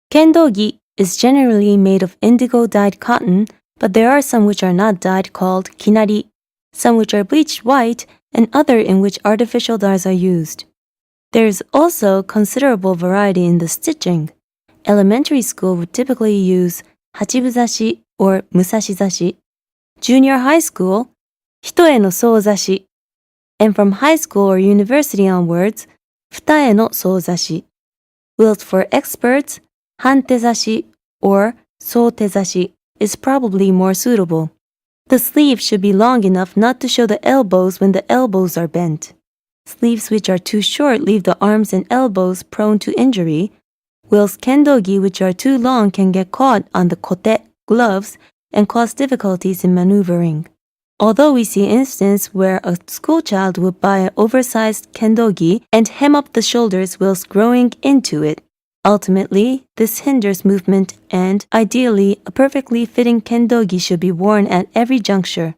Kendogi is generally made of indigo-dyed cotton, but there are some which are not dyed called kinari, some which are bleached white, and other in which artificial dyes are used. There is also considerable variety in the stitching. Elementary school would typically use hachibuzashi or musashizashi. Junior high school, hitoe no souzashi. And from high school or university onwards, futae no souzashi. Whilst for experts, hantezashi or soutezashi is probably more suitable. The sleeves should be long enough not to show the elbows when the elbows are bent. Sleeves which are too short leave the arms and elbows prone to injury, whilst kendogi which are too long can get caught on the kote, gloves, and cause difficulties in maneuvering. Although we see instances where a schoolchild would buy an oversized kendogi and hem up the shoulders whilst growing into it. Ultimately, this hinders movement and, ideally, a perfectly fitting kendogi should be worn at every juncture.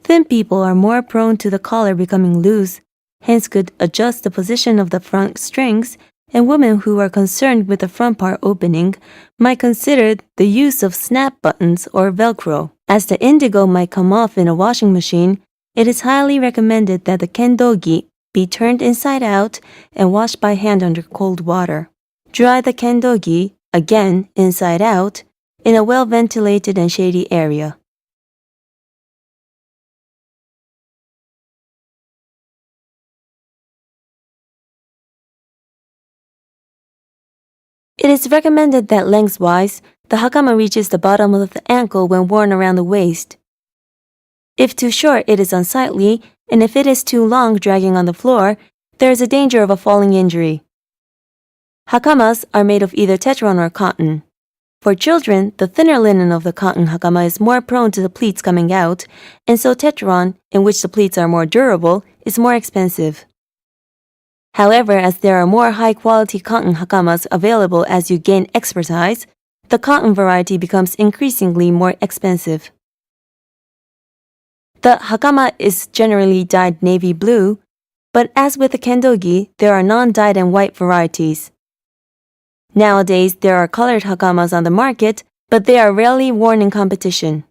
Thin people are more prone to the collar becoming loose, hence could adjust the position of the front strings, and women who are concerned with the front part opening might consider the use of snap buttons or Velcro. As the indigo might come off in a washing machine, it is highly recommended that the kendogi be turned inside out and washed by hand under cold water. Dry the kendogi, again inside out, in a well-ventilated and shady area. It is recommended that lengthwise, the hakama reaches the bottom of the ankle when worn around the waist. If too short, it is unsightly, and if it is too long dragging on the floor, there is a danger of a falling injury. Hakamas are made of either tetron or cotton. For children, the thinner linen of the cotton hakama is more prone to the pleats coming out, and so tetron, in which the pleats are more durable, is more expensive. However, as there are more high-quality cotton hakamas available as you gain expertise, the cotton variety becomes increasingly more expensive. The hakama is generally dyed navy blue, but as with the kendogi, there are non-dyed and white varieties. Nowadays, there are colored hakamas on the market, but they are rarely worn in competition.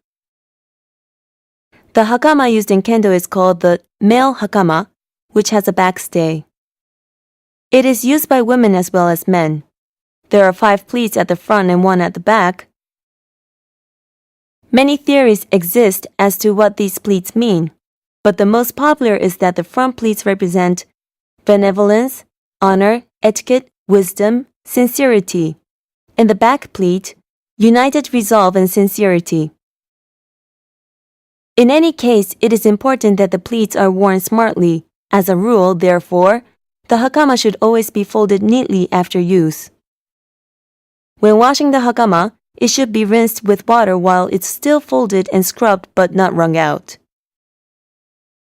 The hakama used in kendo is called the male hakama, which has a backstay. It is used by women as well as men. There are 5 pleats at the front and 1 at the back. Many theories exist as to what these pleats mean, but the most popular is that the front pleats represent benevolence, honor, etiquette, wisdom, sincerity, and the back pleat, united resolve and sincerity. In any case, it is important that the pleats are worn smartly. As a rule, therefore, the hakama should always be folded neatly after use. When washing the hakama, it should be rinsed with water while it's still folded and scrubbed but not wrung out.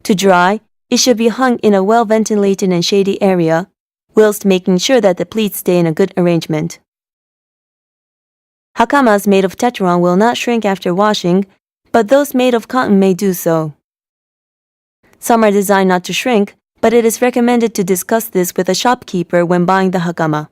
To dry, it should be hung in a well-ventilated and shady area, whilst making sure that the pleats stay in a good arrangement. Hakamas made of tetron will not shrink after washing, but those made of cotton may do so. Some are designed not to shrink, but it is recommended to discuss this with a shopkeeper when buying the hakama.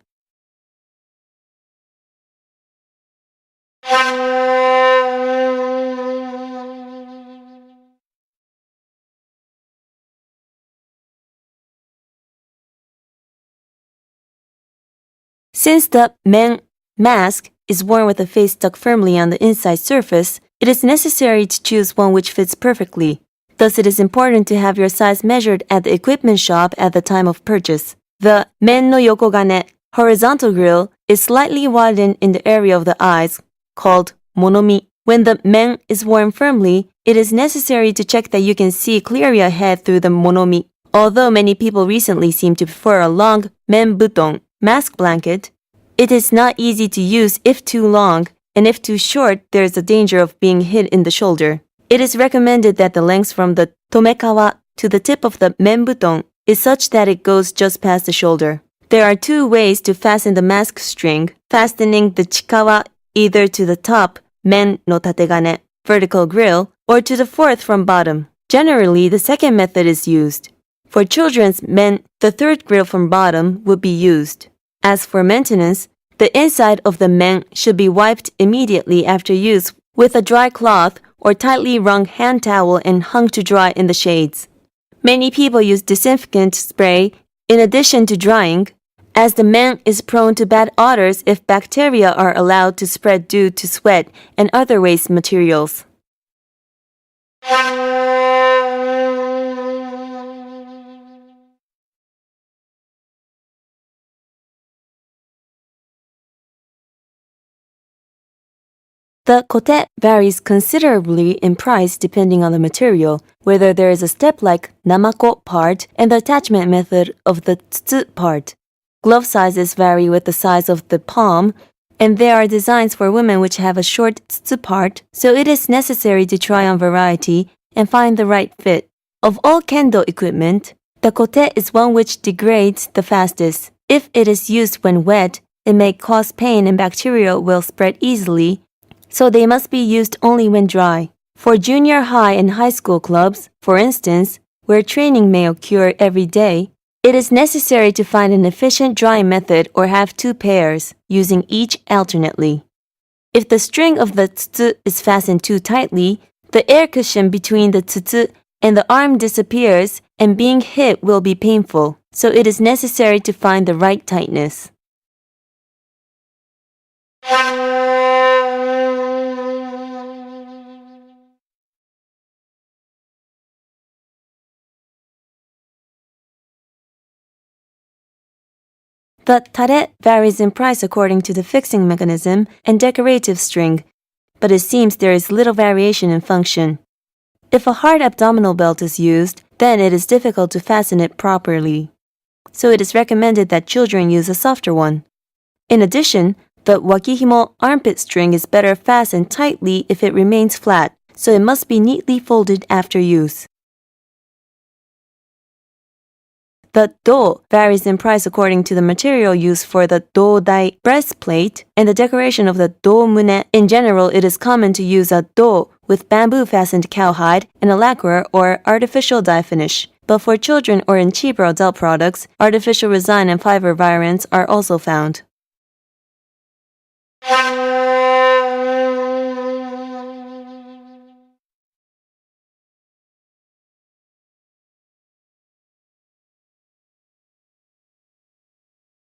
Since the men mask is worn with the face stuck firmly on the inside surface, it is necessary to choose one which fits perfectly. Thus, it is important to have your size measured at the equipment shop at the time of purchase. The men no yokogane, horizontal grill, is slightly widened in the area of the eyes, called monomi. When the men is worn firmly, it is necessary to check that you can see clearly ahead through the monomi. Although many people recently seem to prefer a long men buton, mask blanket, it is not easy to use if too long, and if too short, there is a danger of being hit in the shoulder. It is recommended that the length from the tomekawa to the tip of the men buton is such that it goes just past the shoulder. There are 2 ways to fasten the mask string, fastening the chikawa either to the top, men no tategane, vertical grill, or to the fourth from bottom. Generally, the second method is used. For children's men, the third grill from bottom would be used. As for maintenance, the inside of the men should be wiped immediately after use with a dry cloth or tightly wrung hand towel and hung to dry in the shades. Many people use disinfectant spray in addition to drying, as the men is prone to bad odors if bacteria are allowed to spread due to sweat and other waste materials. The kote varies considerably in price depending on the material, whether there is a step-like namako part and the attachment method of the tsutsu part. Glove sizes vary with the size of the palm, and there are designs for women which have a short tsutsu part, so it is necessary to try on variety and find the right fit. Of all kendo equipment, the kote is one which degrades the fastest. If it is used when wet, it may cause pain and bacteria will spread easily, so they must be used only when dry. For junior high and high school clubs, for instance, where training may occur every day, it is necessary to find an efficient drying method or have two pairs, using each alternately. If the string of the tsutsu is fastened too tightly, the air cushion between the tsutsu and the arm disappears and being hit will be painful, so it is necessary to find the right tightness. The tare varies in price according to the fixing mechanism and decorative string, but it seems there is little variation in function. If a hard abdominal belt is used, then it is difficult to fasten it properly, so it is recommended that children use a softer one. In addition, the wakihimo armpit string is better fastened tightly if it remains flat, so it must be neatly folded after use. The do varies in price according to the material used for the do-dai breastplate and the decoration of the do-mune. In general, it is common to use a do with bamboo-fastened cowhide and a lacquer or artificial dye finish. But for children or in cheaper adult products, artificial resin and fiber variants are also found.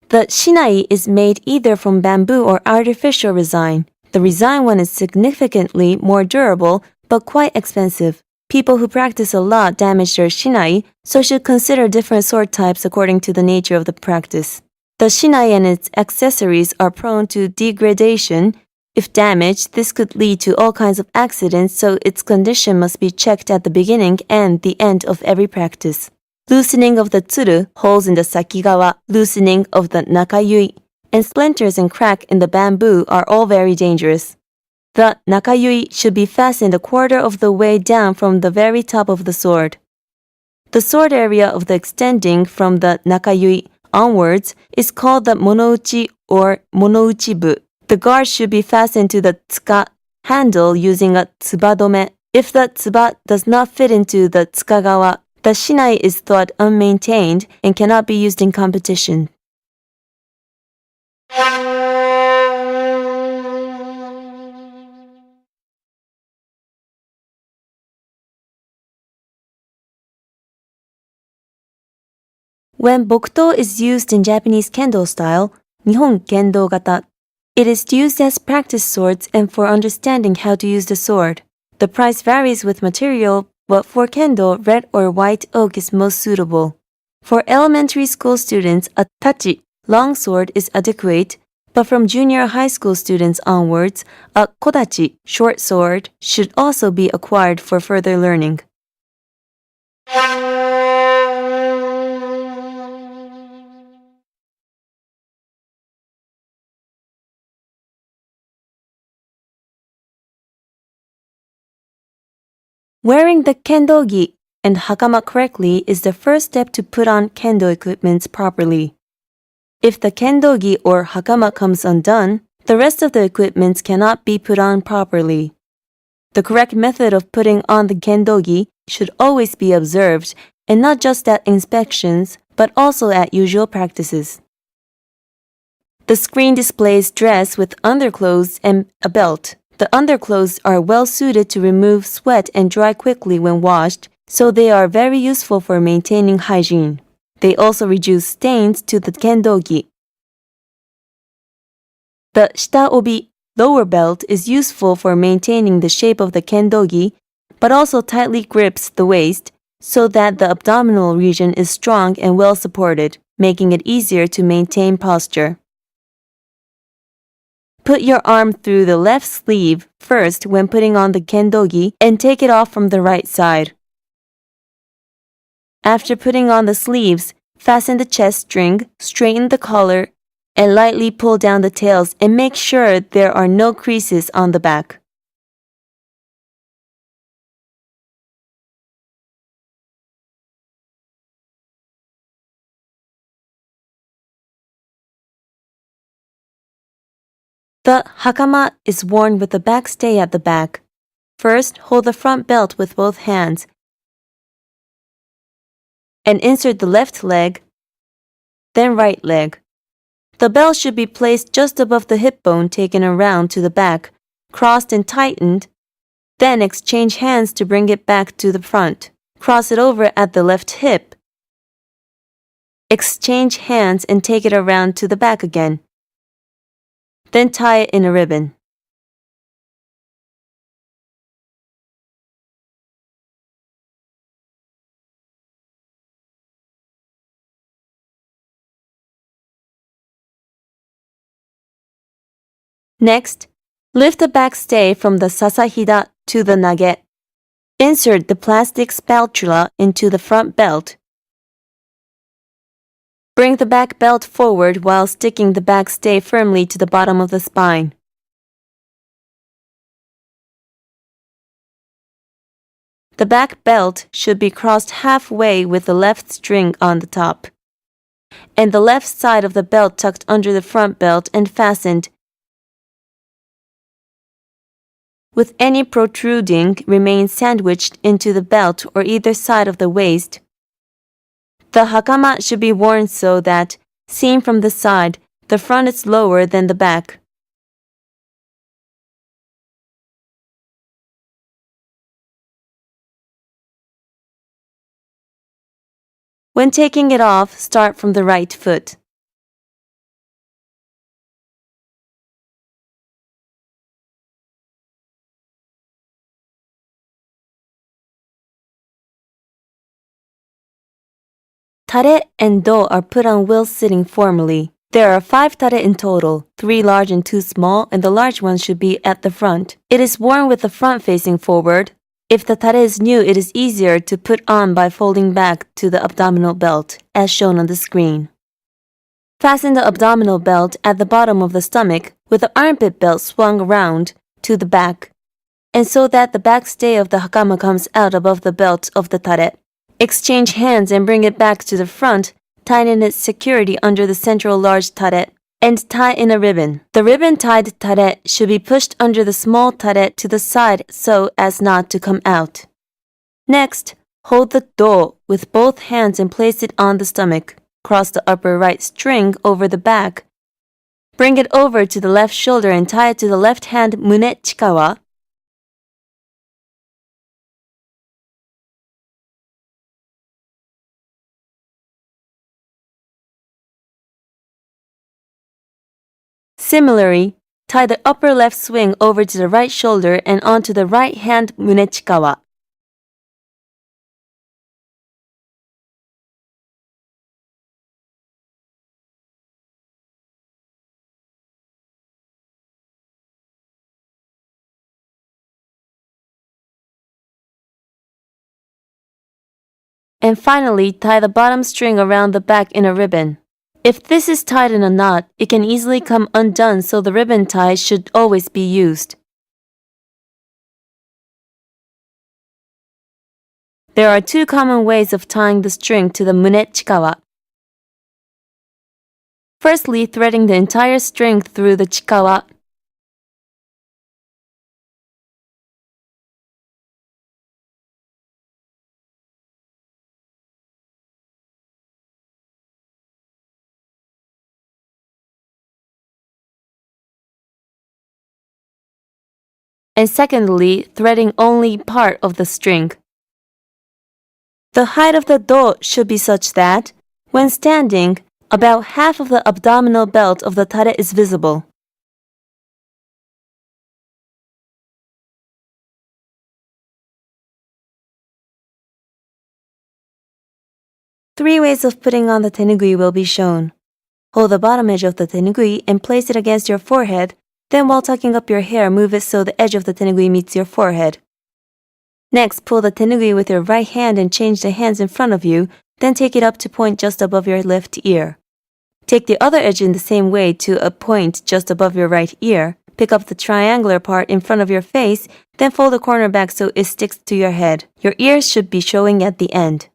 The shinai is made either from bamboo or artificial resin. The resin one is significantly more durable, but quite expensive. People who practice a lot damage their shinai, so should consider different sword types according to the nature of the practice. The shinai and its accessories are prone to degradation. If damaged, this could lead to all kinds of accidents, so its condition must be checked at the beginning and the end of every practice. Loosening of the tsuru, holes in the sakigawa, loosening of the nakayui, and splinters and crack in the bamboo are all very dangerous. The nakayui should be fastened a quarter of the way down from the very top of the sword. The sword area of the extending from the nakayui onwards is called the monouchi or monouchibu. The guard should be fastened to the tsuka handle using a tsubadome. If the tsuba does not fit into the tsukagawa, the shinai is thought unmaintained and cannot be used in competition. When bokuto is used in Japanese kendo style, Nihon kendo gata, it is used as practice swords and for understanding how to use the sword. The price varies with material, but for kendo, red or white oak is most suitable. For elementary school students, a tachi, long sword, is adequate, but from junior high school students onwards, a kodachi, short sword, should also be acquired for further learning. Wearing the kendogi and hakama correctly is the first step to put on kendo equipments properly. If the kendogi or hakama comes undone, the rest of the equipments cannot be put on properly. The correct method of putting on the kendogi should always be observed, and not just at inspections, but also at usual practices. The screen displays dress with underclothes and a belt. The underclothes are well suited to remove sweat and dry quickly when washed, so they are very useful for maintaining hygiene. They also reduce stains to the kendogi. The shitaobi lower belt is useful for maintaining the shape of the kendogi, but also tightly grips the waist so that the abdominal region is strong and well supported, making it easier to maintain posture. Put your arm through the left sleeve first when putting on the kendogi and take it off from the right side. After putting on the sleeves, fasten the chest string, straighten the collar, and lightly pull down the tails and make sure there are no creases on the back. The hakama is worn with the backstay at the back. First, hold the front belt with both hands and insert the left leg, then right leg. The belt should be placed just above the hip bone taken around to the back, crossed and tightened, then exchange hands to bring it back to the front. Cross it over at the left hip. Exchange hands and take it around to the back again. Then tie it in a ribbon. Next, lift the backstay from the sasahida to the nage. Insert the plastic spatula into the front belt. Bring the back belt forward while sticking the backstay firmly to the bottom of the spine. The back belt should be crossed halfway with the left string on the top, and the left side of the belt tucked under the front belt and fastened, with any protruding remain sandwiched into the belt or either side of the waist. The hakama should be worn so that, seen from the side, the front is lower than the back. When taking it off, start from the right foot. Tare and do are put on wheels sitting formally. There are 5 tare in total, 3 large and 2 small, and the large one should be at the front. It is worn with the front facing forward. If the tare is new, it is easier to put on by folding back to the abdominal belt, as shown on the screen. Fasten the abdominal belt at the bottom of the stomach with the armpit belt swung around to the back, and so that the backstay of the hakama comes out above the belt of the tare. Exchange hands and bring it back to the front, tighten its security under the central large tare, and tie in a ribbon. The ribbon-tied tare should be pushed under the small tare to the side so as not to come out. Next, hold the do with both hands and place it on the stomach. Cross the upper right string over the back. Bring it over to the left shoulder and tie it to the left hand mune chikawa. Similarly, tie the upper left swing over to the right shoulder and onto the right hand mune chikawa. And finally, tie the bottom string around the back in a ribbon. If this is tied in a knot, it can easily come undone, so the ribbon tie should always be used. There are 2 common ways of tying the string to the mune chikawa. Firstly, threading the entire string through the chikawa. and secondly, threading only part of the string. The height of the do should be such that, when standing, about half of the abdominal belt of the tare is visible. Three ways of putting on the tenugui will be shown. Hold the bottom edge of the tenugui and place it against your forehead, then while tucking up your hair, move it so the edge of the tenugui meets your forehead. Next, pull the tenugui with your right hand and change the hands in front of you, then take it up to point just above your left ear. Take the other edge in the same way to a point just above your right ear. Pick up the triangular part in front of your face, then fold the corner back so it sticks to your head. Your ears should be showing at the end.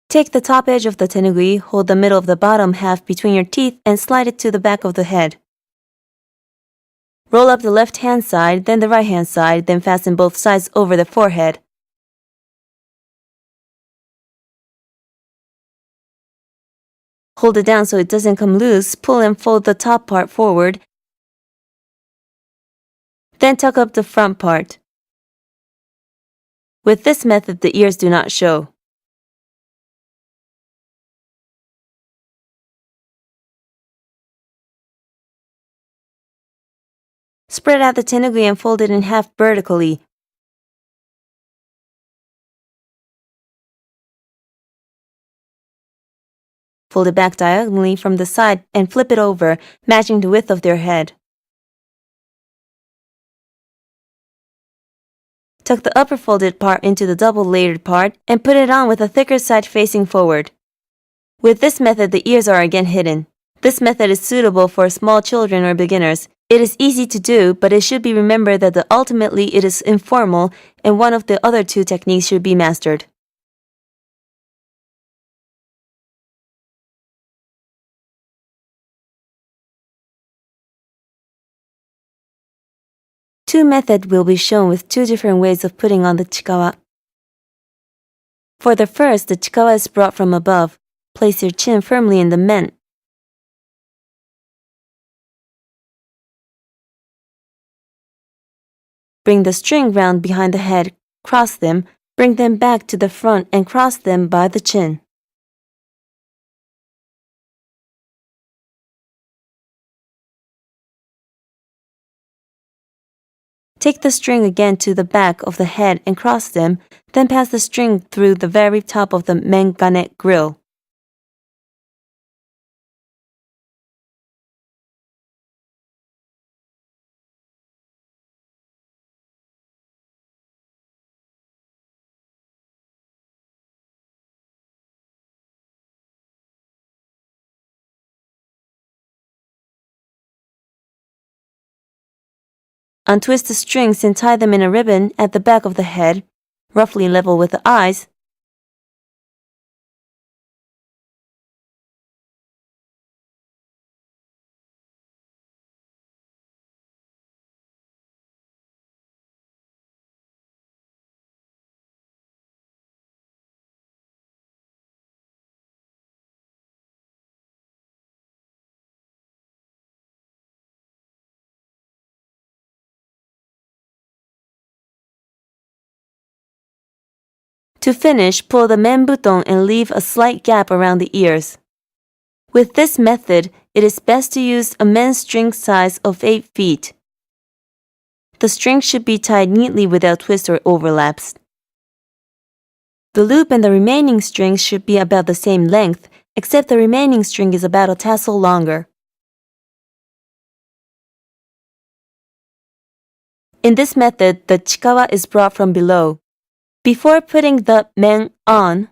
Take the top edge of the tenugui, hold the middle of the bottom half between your teeth, and slide it to the back of the head. Roll up the left-hand side, then the right-hand side, then fasten both sides over the forehead. Hold it down so it doesn't come loose, pull and fold the top part forward, then tuck up the front part. With this method, the ears do not show. Spread out the tenugui and fold it in half vertically. Fold it back diagonally from the side and flip it over, matching the width of their head. Tuck the upper folded part into the double layered part and put it on with the thicker side facing forward. With this method, the ears are again hidden. This method is suitable for small children or beginners. It is easy to do, but it should be remembered that ultimately it is informal and one of the other two techniques should be mastered. Two methods will be shown with two different ways of putting on the chikawa. For the first, the chikawa is brought from above. Place your chin firmly in the men. Bring the string round behind the head, cross them, bring them back to the front and cross them by the chin. Take the string again to the back of the head and cross them, then pass the string through the very top of the mengane grill. Untwist the strings and tie them in a ribbon at the back of the head, roughly level with the eyes. To finish, pull the menbuton and leave a slight gap around the ears. With this method, it is best to use a men's string size of 8 feet. The string should be tied neatly without twists or overlaps. The loop and the remaining strings should be about the same length, except the remaining string is about a tassel longer. In this method, the chikawa is brought from below. Before putting the men on,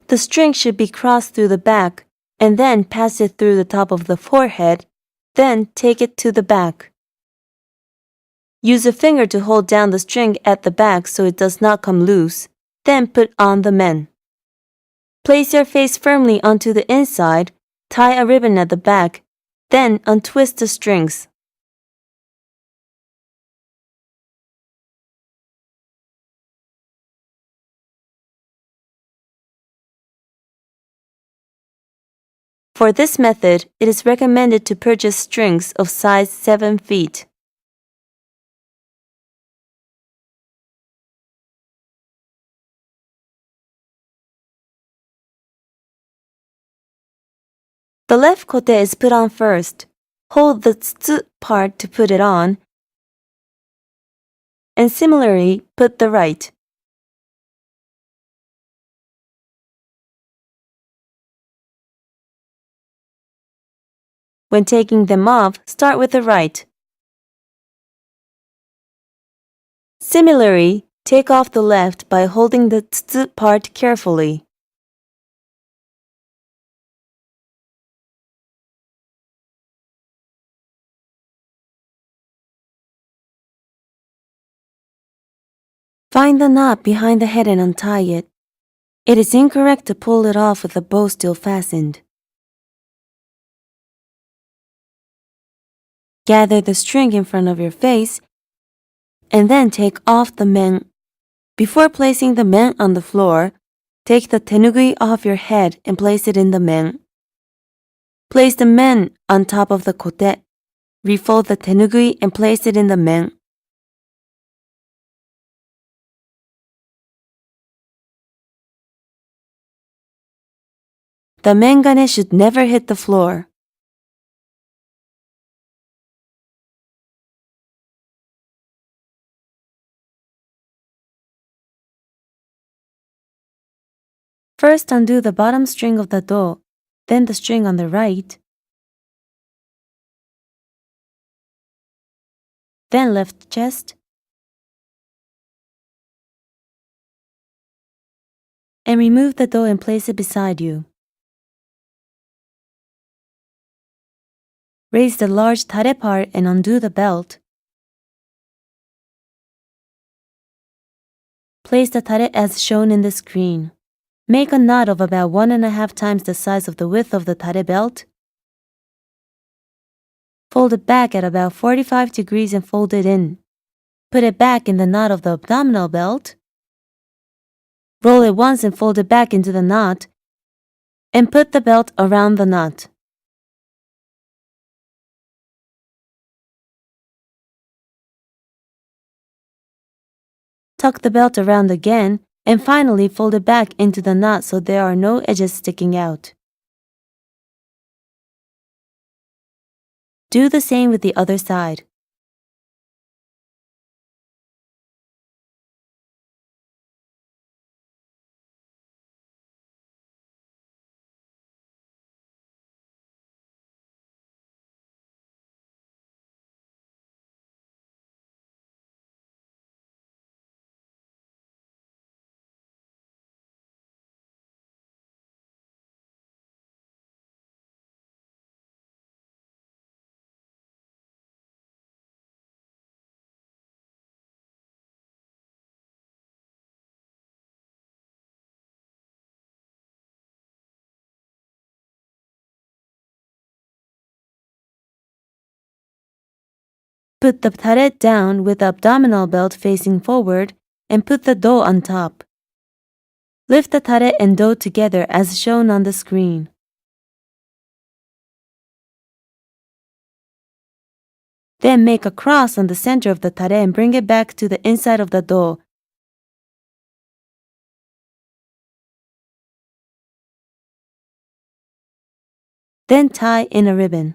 the string should be crossed through the back, and then pass it through the top of the forehead, then take it to the back. Use a finger to hold down the string at the back so it does not come loose, then put on the men. Place your face firmly onto the inside, tie a ribbon at the back, then untwist the strings. For this method, it is recommended to purchase strings of size 7 feet. The left kote is put on first. Hold the tsu part to put it on, and similarly, put the right. When taking them off, start with the right. Similarly, take off the left by holding the tsu part carefully. Find the knot behind the head and untie it. It is incorrect to pull it off with the bow still fastened. Gather the string in front of your face and then take off the men. Before placing the men on the floor, take the tenugui off your head and place it in the men. Place the men on top of the kote. Refold the tenugui and place it in the men. The mengane should never hit the floor. First undo the bottom string of the do, then the string on the right, then left chest, and remove the do and place it beside you. Raise the large tare part and undo the belt. Place the tare as shown in the screen. Make a knot of about 1.5 times the size of the width of the tare belt. Fold it back at about 45 degrees and fold it in. Put it back in the knot of the abdominal belt. Roll it once and fold it back into the knot, and put the belt around the knot. Tuck the belt around again, and finally fold it back into the knot so there are no edges sticking out. Do the same with the other side. Put the tare down with the abdominal belt facing forward and put the do on top. Lift the tare and do together as shown on the screen. Then make a cross on the center of the tare and bring it back to the inside of the do. Then tie in a ribbon.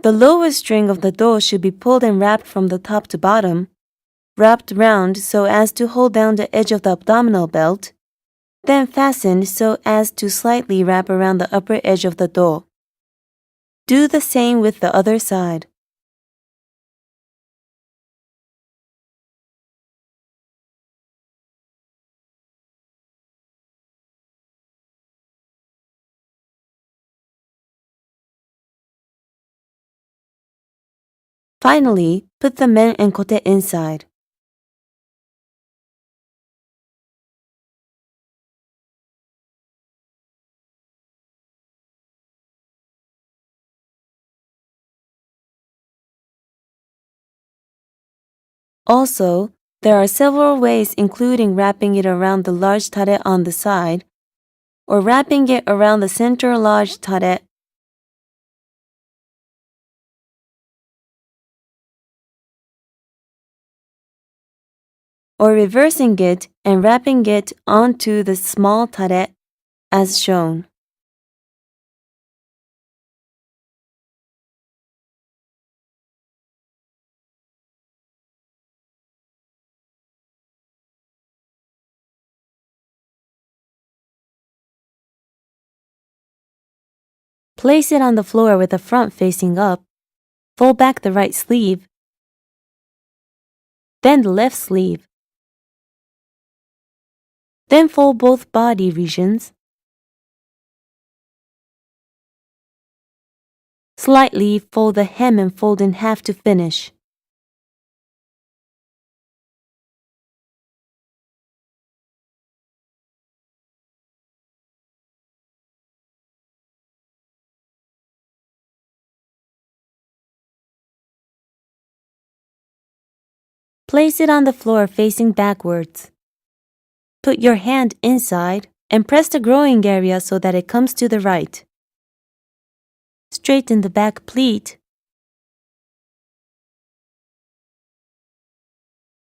The lowest string of the do should be pulled and wrapped from the top to bottom, wrapped round so as to hold down the edge of the abdominal belt, then fastened so as to slightly wrap around the upper edge of the do. Do the same with the other side. Finally, put the men and kote inside. Also, there are several ways including wrapping it around the large tare on the side, or wrapping it around the center large tare, or reversing it and wrapping it onto the small tare as shown. Place it on the floor with the front facing up. Fold back the right sleeve, then the left sleeve. Then fold both body regions. Slightly fold the hem and fold in half to finish. Place it on the floor facing backwards. Put your hand inside and press the growing area so that it comes to the right. Straighten the back pleat.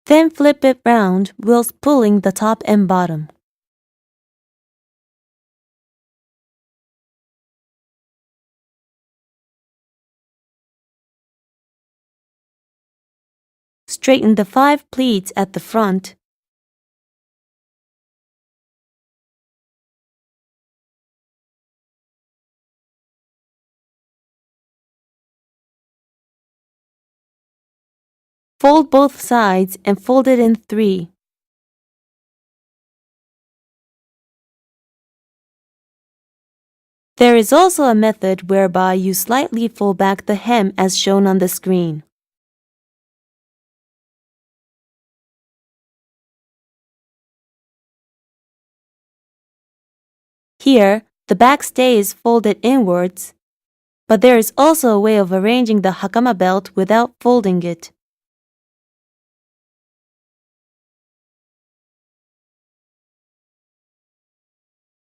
Then flip it round whilst pulling the top and bottom. Straighten the 5 pleats at the front. Fold both sides and fold it in 3. There is also a method whereby you slightly fold back the hem as shown on the screen. Here, the back stays folded inwards, but there is also a way of arranging the hakama belt without folding it.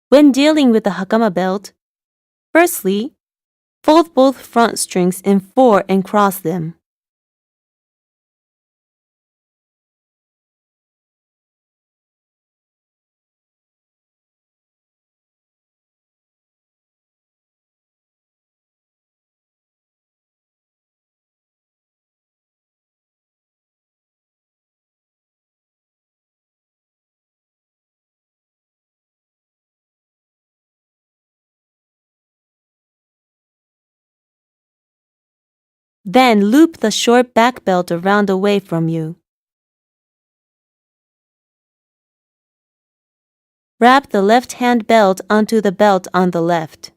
When dealing with the hakama belt, firstly, fold both front strings in 4 and cross them. Then loop the short back belt around away from you. Wrap the left hand belt onto the belt on the left,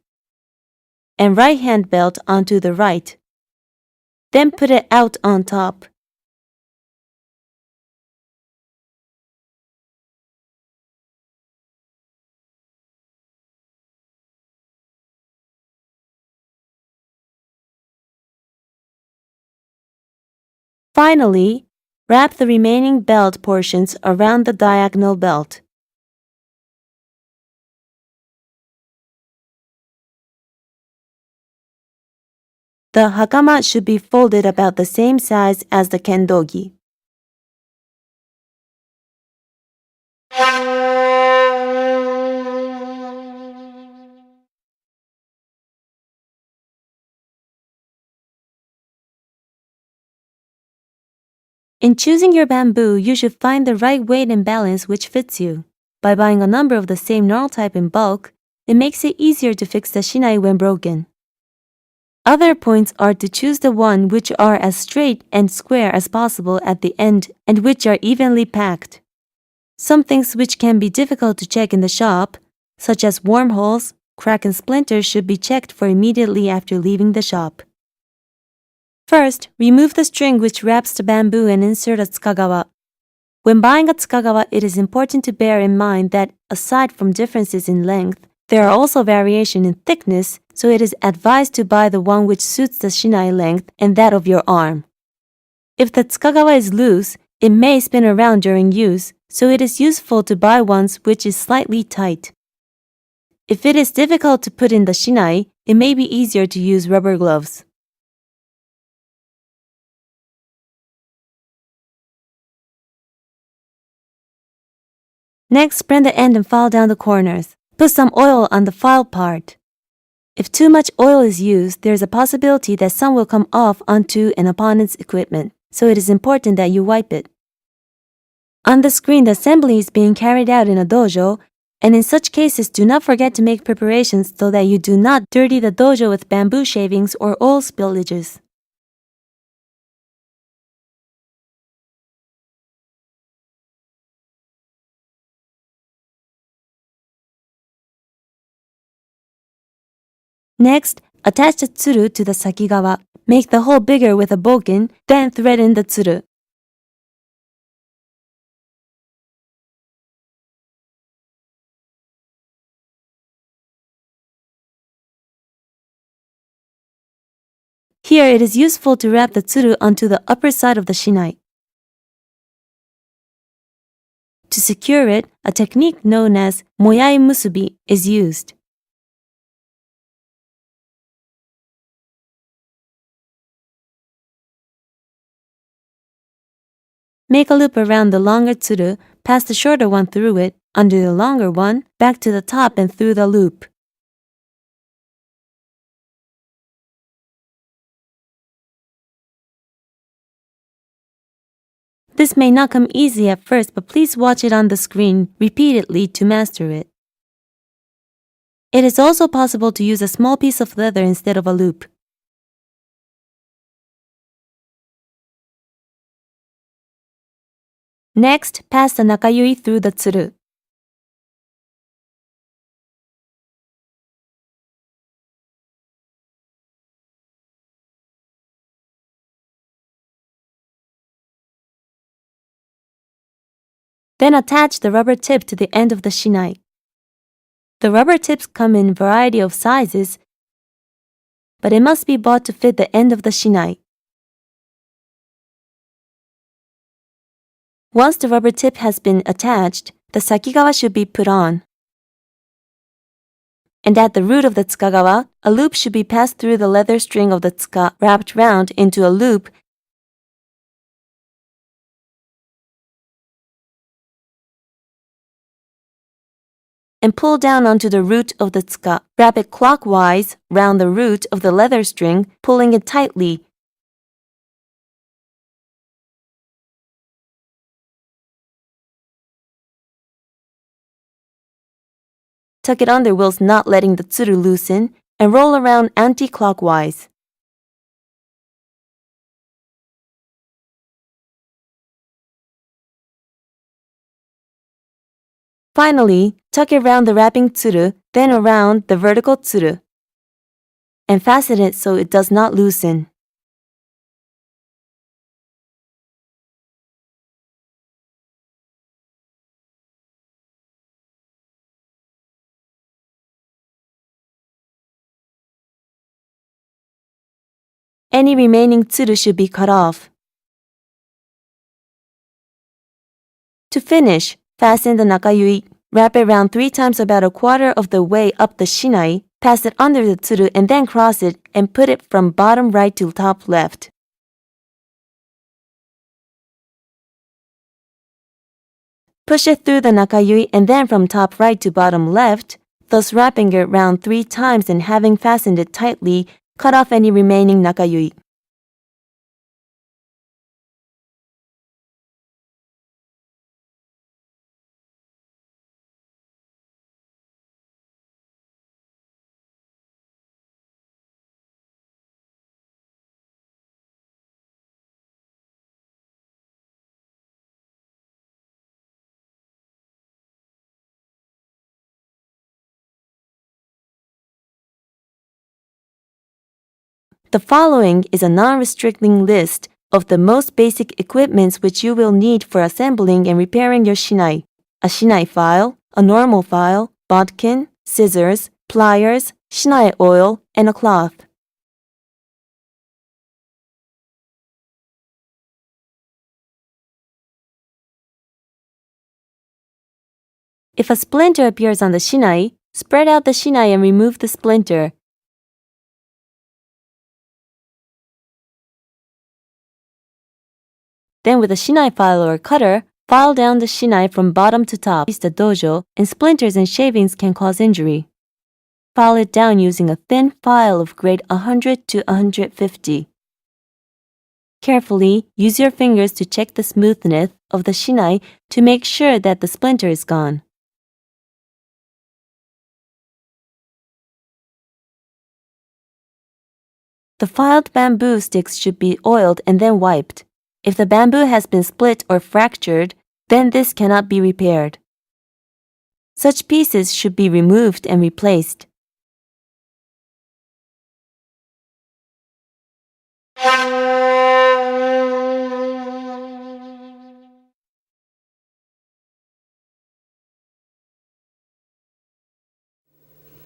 and right hand belt onto the right. Then put it out on top. Finally, wrap the remaining belt portions around the diagonal belt. The hakama should be folded about the same size as the kendogi. In choosing your bamboo, you should find the right weight and balance which fits you. By buying a number of the same gnarl type in bulk, it makes it easier to fix the shinai when broken. Other points are to choose the one which are as straight and square as possible at the end and which are evenly packed. Some things which can be difficult to check in the shop, such as wormholes, crack and splinters, should be checked for immediately after leaving the shop. First, remove the string which wraps the bamboo and insert a tsukagawa. When buying a tsukagawa, it is important to bear in mind that, aside from differences in length, there are also variations in thickness, so it is advised to buy the one which suits the shinai length and that of your arm. If the tsukagawa is loose, It may spin around during use, so it is useful to buy ones which is slightly tight. If it is difficult to put in the shinai, it may be easier to use rubber gloves. Next, bend the end and file down the corners. Put some oil on the file part. If too much oil is used, there is a possibility that some will come off onto an opponent's equipment, so it is important that you wipe it. On the screen, the assembly is being carried out in a dojo, and in such cases, do not forget to make preparations so that you do not dirty the dojo with bamboo shavings or oil spillages. Next, attach the tsuru to the sakigawa. Make the hole bigger with a bokken, then thread in the tsuru. Here it is useful to wrap the tsuru onto the upper side of the shinai. To secure it, a technique known as moyai musubi is used. Make a loop around the longer tsuru, pass the shorter one through it, under the longer one, back to the top and through the loop. This may not come easy at first, but please watch it on the screen repeatedly to master it. It is also possible to use a small piece of leather instead of a loop. Next, pass the nakayui through the tsuru. Then attach the rubber tip to the end of the shinai. The rubber tips come in a variety of sizes, but it must be bought to fit the end of the shinai. Once the rubber tip has been attached, the sakigawa should be put on. And at the root of the tsukagawa, a loop should be passed through the leather string of the tsuka wrapped round into a loop and pull down onto the root of the tsuka. Wrap it clockwise round the root of the leather string, pulling it tightly. Tuck it under whilst not letting the tsuru loosen, and roll around anti-clockwise. Finally, tuck it around the wrapping tsuru, then around the vertical tsuru, and fasten it so it does not loosen. Any remaining tsuru should be cut off. To finish, fasten the nakayui. Wrap it around 3 times about a quarter of the way up the shinai, pass it under the tsuru and then cross it and put it from bottom right to top left. Push it through the nakayui and then from top right to bottom left, thus wrapping it round 3 times and having fastened it tightly, cut off any remaining nakayui. The following is a non-restricting list of the most basic equipments which you will need for assembling and repairing your shinai. A shinai file, a normal file, bodkin, scissors, pliers, shinai oil, and a cloth. If a splinter appears on the shinai, spread out the shinai and remove the splinter. Then with a shinai file or cutter, file down the shinai from bottom to top. The dojo, and splinters and shavings can cause injury. File it down using a thin file of grade 100 to 150. Carefully, use your fingers to check the smoothness of the shinai to make sure that the splinter is gone. The filed bamboo sticks should be oiled and then wiped. If the bamboo has been split or fractured, then this cannot be repaired. Such pieces should be removed and replaced.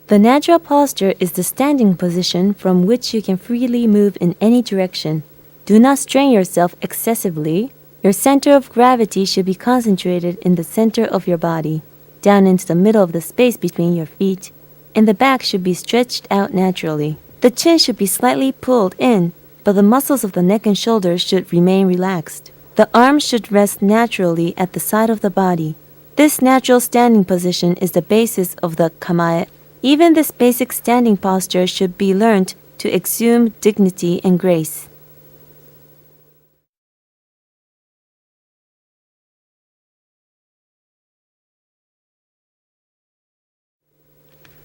The natural posture is the standing position from which you can freely move in any direction. Do not strain yourself excessively. Your center of gravity should be concentrated in the center of your body, down into the middle of the space between your feet, and the back should be stretched out naturally. The chin should be slightly pulled in, but the muscles of the neck and shoulders should remain relaxed. The arms should rest naturally at the side of the body. This natural standing position is the basis of the kamae. Even this basic standing posture should be learned to exude dignity and grace.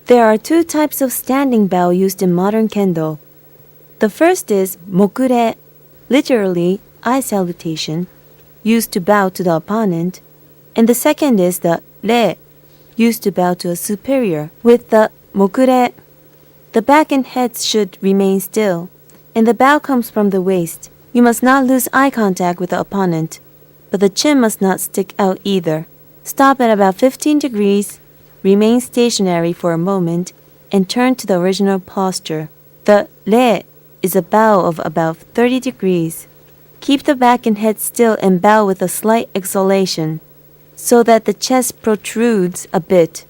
There are two types of standing bow used in modern kendo. The first is mokure, literally eye salutation, used to bow to the opponent, and the second is the re, used to bow to a superior. With the mokure, the back and head should remain still, and the bow comes from the waist. You must not lose eye contact with the opponent, but the chin must not stick out either. Stop at about 15 degrees, remain stationary for a moment, and turn to the original posture. The re is a bow of about 30 degrees. Keep the back and head still and bow with a slight exhalation, so that the chest protrudes a bit.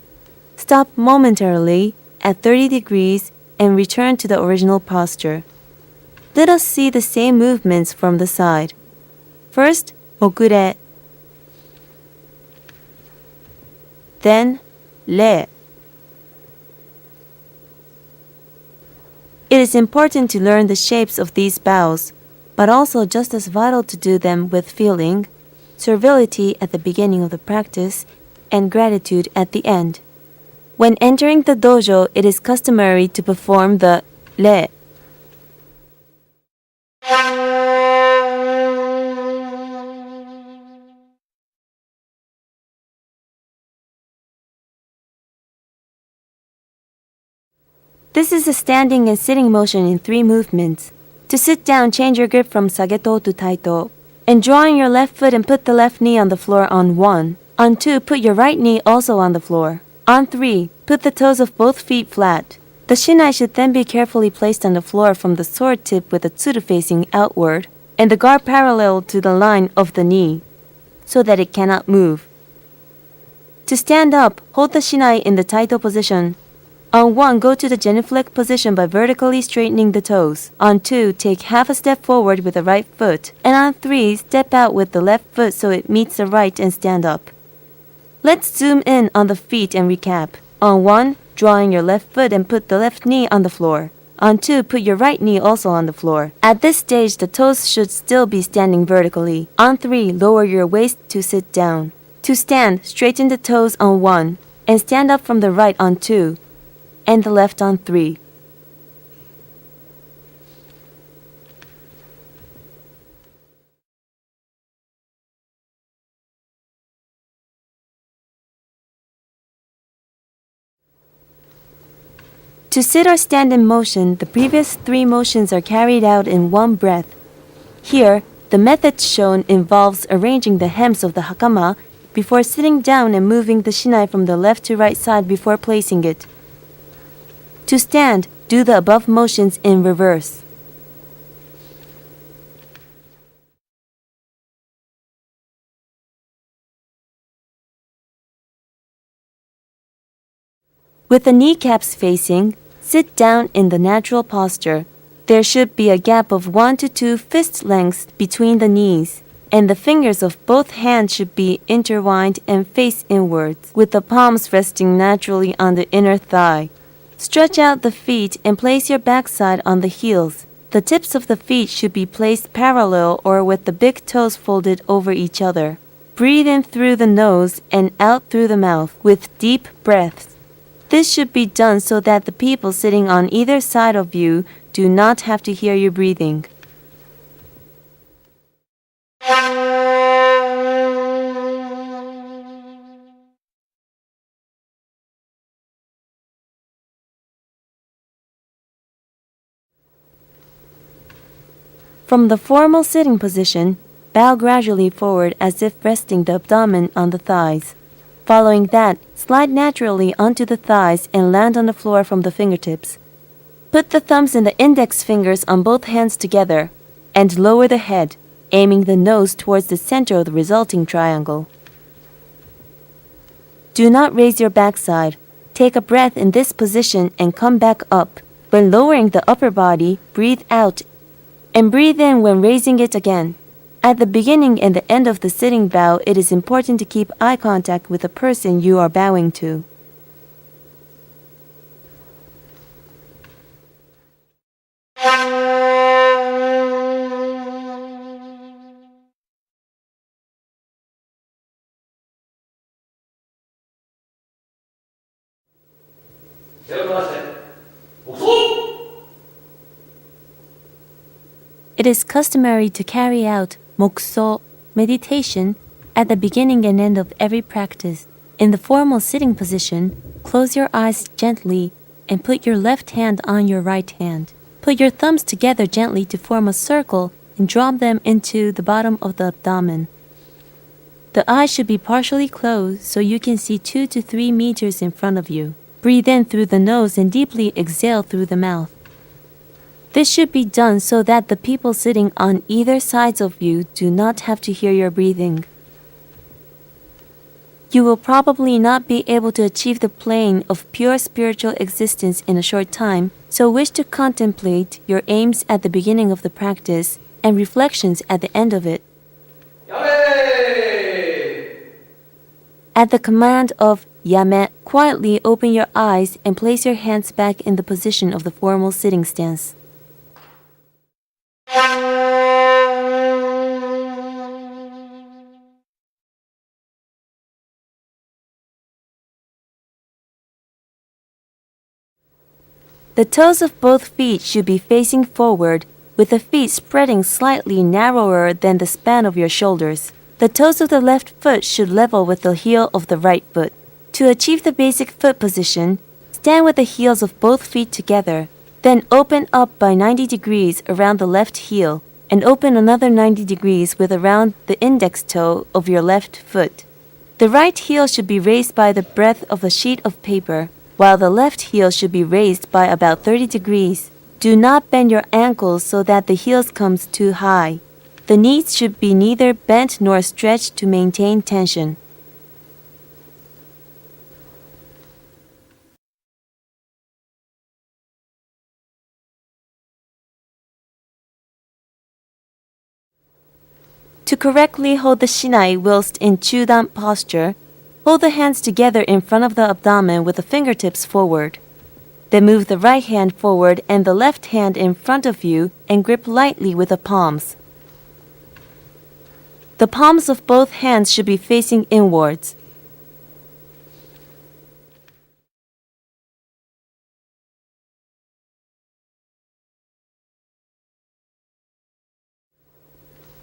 Stop momentarily at 30 degrees and return to the original posture. Let us see the same movements from the side. First, mokure. Then, re. It is important to learn the shapes of these bows, but also just as vital to do them with feeling, servility at the beginning of the practice, and gratitude at the end. When entering the dojo, it is customary to perform the re. This is a standing and sitting motion in 3 movements. To sit down, change your grip from sageto to taito. And drawing your left foot and put the left knee on the floor on 1. On 2, put your right knee also on the floor. On 3, put the toes of both feet flat. The shinai should then be carefully placed on the floor from the sword tip with the tsuru facing outward, and the guard parallel to the line of the knee, so that it cannot move. To stand up, hold the shinai in the taito position. On 1, go to the genuflect position by vertically straightening the toes. On 2, take half a step forward with the right foot. And on 3, step out with the left foot so it meets the right and stand up. Let's zoom in on the feet and recap. On 1, drawing your left foot and put the left knee on the floor. On 2, put your right knee also on the floor. At this stage, the toes should still be standing vertically. On 3, lower your waist to sit down. To stand, straighten the toes on 1, and stand up from the right on 2. And the left on 3. To sit or stand in motion, the previous 3 motions are carried out in one breath. Here, the method shown involves arranging the hems of the hakama before sitting down and moving the shinai from the left to right side before placing it. To stand, do the above motions in reverse. With the kneecaps facing, sit down in the natural posture. There should be a gap of 1 to 2 fist lengths between the knees, and the fingers of both hands should be intertwined and face inwards, with the palms resting naturally on the inner thigh. Stretch out the feet and place your backside on the heels. The tips of the feet should be placed parallel or with the big toes folded over each other. Breathe in through the nose and out through the mouth with deep breaths. This should be done so that the people sitting on either side of you do not have to hear you breathing. From the formal sitting position, bow gradually forward as if resting the abdomen on the thighs. Following that, slide naturally onto the thighs and land on the floor from the fingertips. Put the thumbs and the index fingers on both hands together and lower the head, aiming the nose towards the center of the resulting triangle. Do not raise your backside. Take a breath in this position and come back up. When lowering the upper body, breathe out and breathe in when raising it again. At the beginning and the end of the sitting bow, it is important to keep eye contact with the person you are bowing to. It is customary to carry out mokso, meditation, at the beginning and end of every practice. In the formal sitting position, close your eyes gently and put your left hand on your right hand. Put your thumbs together gently to form a circle and drop them into the bottom of the abdomen. The eyes should be partially closed so you can see 2 to 3 meters in front of you. Breathe in through the nose and deeply exhale through the mouth. This should be done so that the people sitting on either sides of you do not have to hear your breathing. You will probably not be able to achieve the plane of pure spiritual existence in a short time, so wish to contemplate your aims at the beginning of the practice and reflections at the end of it. At the command of Yame, quietly open your eyes and place your hands back in the position of the formal sitting stance. The toes of both feet should be facing forward, with the feet spreading slightly narrower than the span of your shoulders. The toes of the left foot should level with the heel of the right foot. To achieve the basic foot position, stand with the heels of both feet together. Then open up by 90 degrees around the left heel and open another 90 degrees with around the index toe of your left foot. The right heel should be raised by the breadth of a sheet of paper, while the left heel should be raised by about 30 degrees. Do not bend your ankles so that the heels comes too high. The knees should be neither bent nor stretched to maintain tension. To correctly hold the shinai whilst in chudan posture, hold the hands together in front of the abdomen with the fingertips forward. Then move the right hand forward and the left hand in front of you and grip lightly with the palms. The palms of both hands should be facing inwards.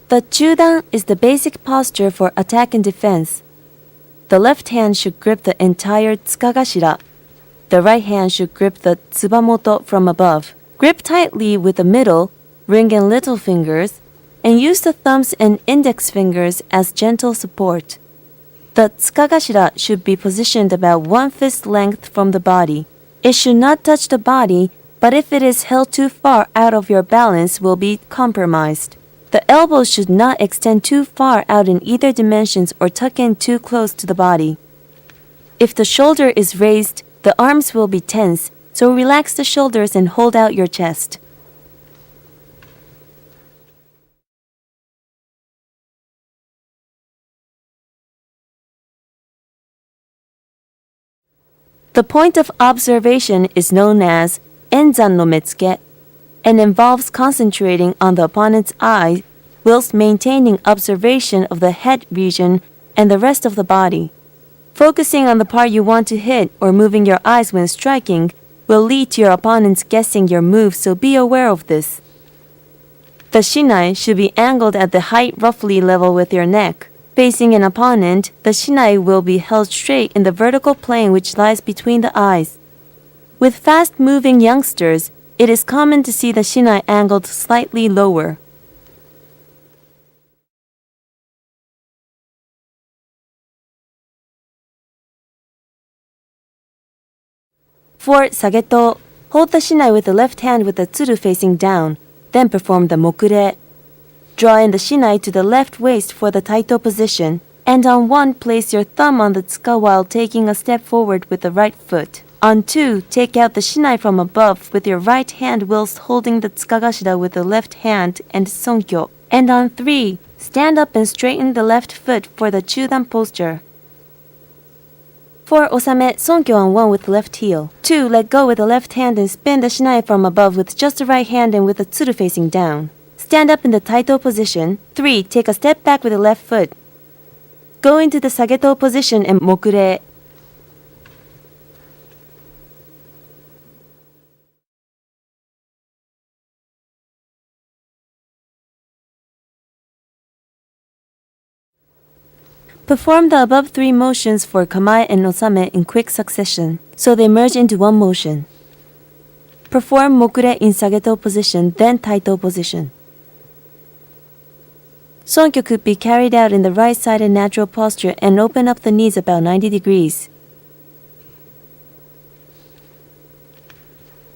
The chudan is the basic posture for attack and defense. The left hand should grip the entire tsukagashira. The right hand should grip the tsubamoto from above. Grip tightly with the middle, ring and little fingers, and use the thumbs and index fingers as gentle support. The tsukagashira should be positioned about 1 fist length from the body. It should not touch the body, but if it is held too far out of your balance, will be compromised. The elbows should not extend too far out in either dimensions or tuck in too close to the body. If the shoulder is raised, the arms will be tense, so relax the shoulders and hold out your chest. The point of observation is known as enzan no metsuke and involves concentrating on the opponent's eye whilst maintaining observation of the head region and the rest of the body. Focusing on the part you want to hit or moving your eyes when striking will lead to your opponents guessing your move, so be aware of this. The shinai should be angled at the height roughly level with your neck. Facing an opponent, the shinai will be held straight in the vertical plane which lies between the eyes. With fast-moving youngsters, it is common to see the shinai angled slightly lower. For sageto, hold the shinai with the left hand with the tsuru facing down, then perform the mokure. Draw in the shinai to the left waist for the taito position, and on 1 place your thumb on the tsuka while taking a step forward with the right foot. On 2, take out the shinai from above with your right hand whilst holding the tsukagashira with the left hand and sonkyo. And on 3, stand up and straighten the left foot for the chudan posture. For osame, sonkyo on 1 with the left heel. 2, let go with the left hand and spin the shinai from above with just the right hand and with the tsuru facing down. Stand up in the taito position. 3, take a step back with the left foot. Go into the sageto position and mokure. Perform the above 3 motions for kamae and osame in quick succession, so they merge into one motion. Perform mokure in sageto position, then taito position. Sonkyo could be carried out in the right-sided natural posture and open up the knees about 90 degrees.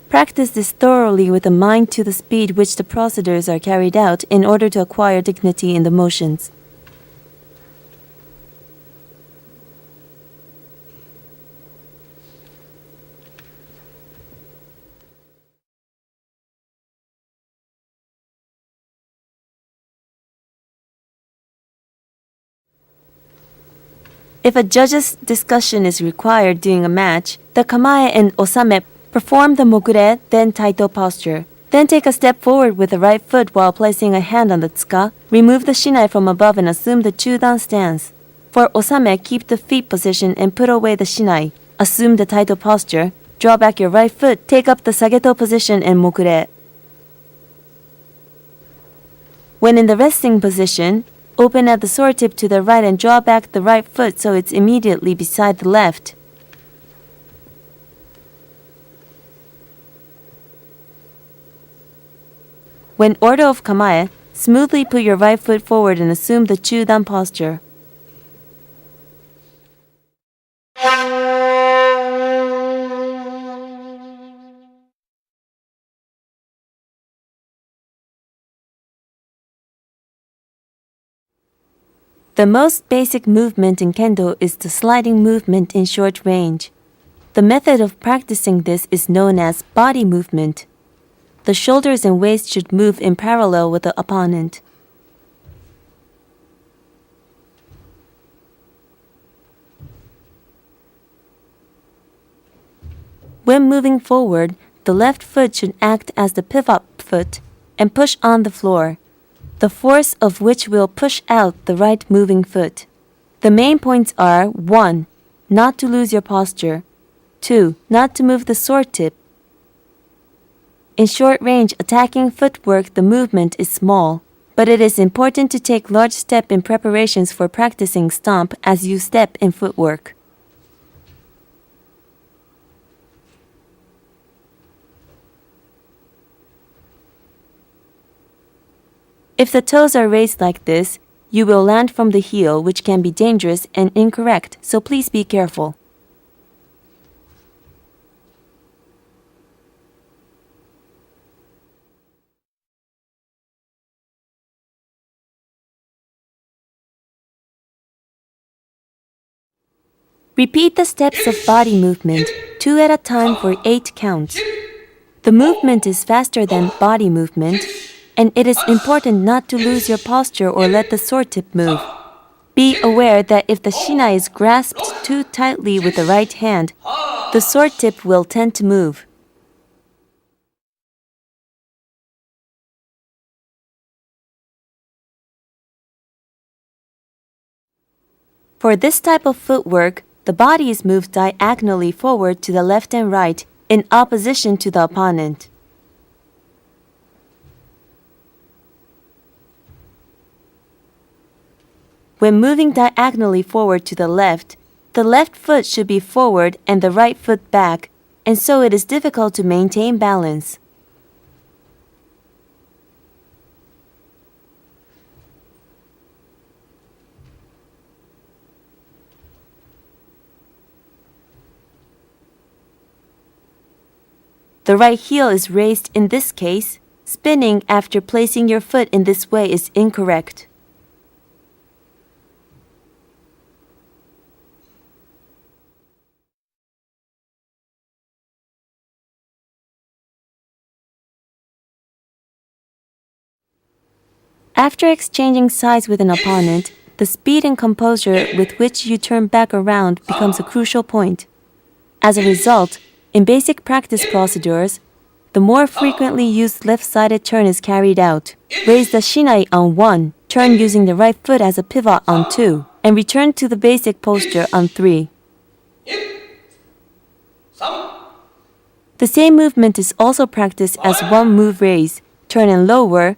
Practice this thoroughly with a mind to the speed which the procedures are carried out in order to acquire dignity in the motions. If a judge's discussion is required during a match, the kamae and osame perform the mokure, then taito posture. Then take a step forward with the right foot while placing a hand on the tsuka. Remove the shinai from above and assume the chudan stance. For osame, keep the feet position and put away the shinai. Assume the taito posture. Draw back your right foot, take up the sageto position and mokure. When in the resting position, open at the sword tip to the right and draw back the right foot so it's immediately beside the left. When order of kamae, smoothly put your right foot forward and assume the chudan posture. The most basic movement in kendo is the sliding movement in short range. The method of practicing this is known as body movement. The shoulders and waist should move in parallel with the opponent. When moving forward, the left foot should act as the pivot foot and push on the floor, the force of which will push out the right moving foot. The main points are 1. Not to lose your posture. 2. Not to move the sword tip. In short range attacking footwork, the movement is small, but it is important to take large step in preparations for practicing stomp as you step in footwork. If the toes are raised like this, you will land from the heel, which can be dangerous and incorrect, so please be careful. Repeat the steps of body movement, 2 at a time for 8 counts. The movement is faster than body movement, and it is important not to lose your posture or let the sword tip move. Be aware that if the shinai is grasped too tightly with the right hand, the sword tip will tend to move. For this type of footwork, the body is moved diagonally forward to the left and right in opposition to the opponent. When moving diagonally forward to the left foot should be forward and the right foot back, and so it is difficult to maintain balance. The right heel is raised in this case. Spinning after placing your foot in this way is incorrect. After exchanging sides with an opponent, the speed and composure with which you turn back around becomes a crucial point. As a result, in basic practice procedures, the more frequently used left-sided turn is carried out. Raise the shinai on 1, turn using the right foot as a pivot on 2, and return to the basic posture on 3. The same movement is also practiced as one move raise, turn and lower.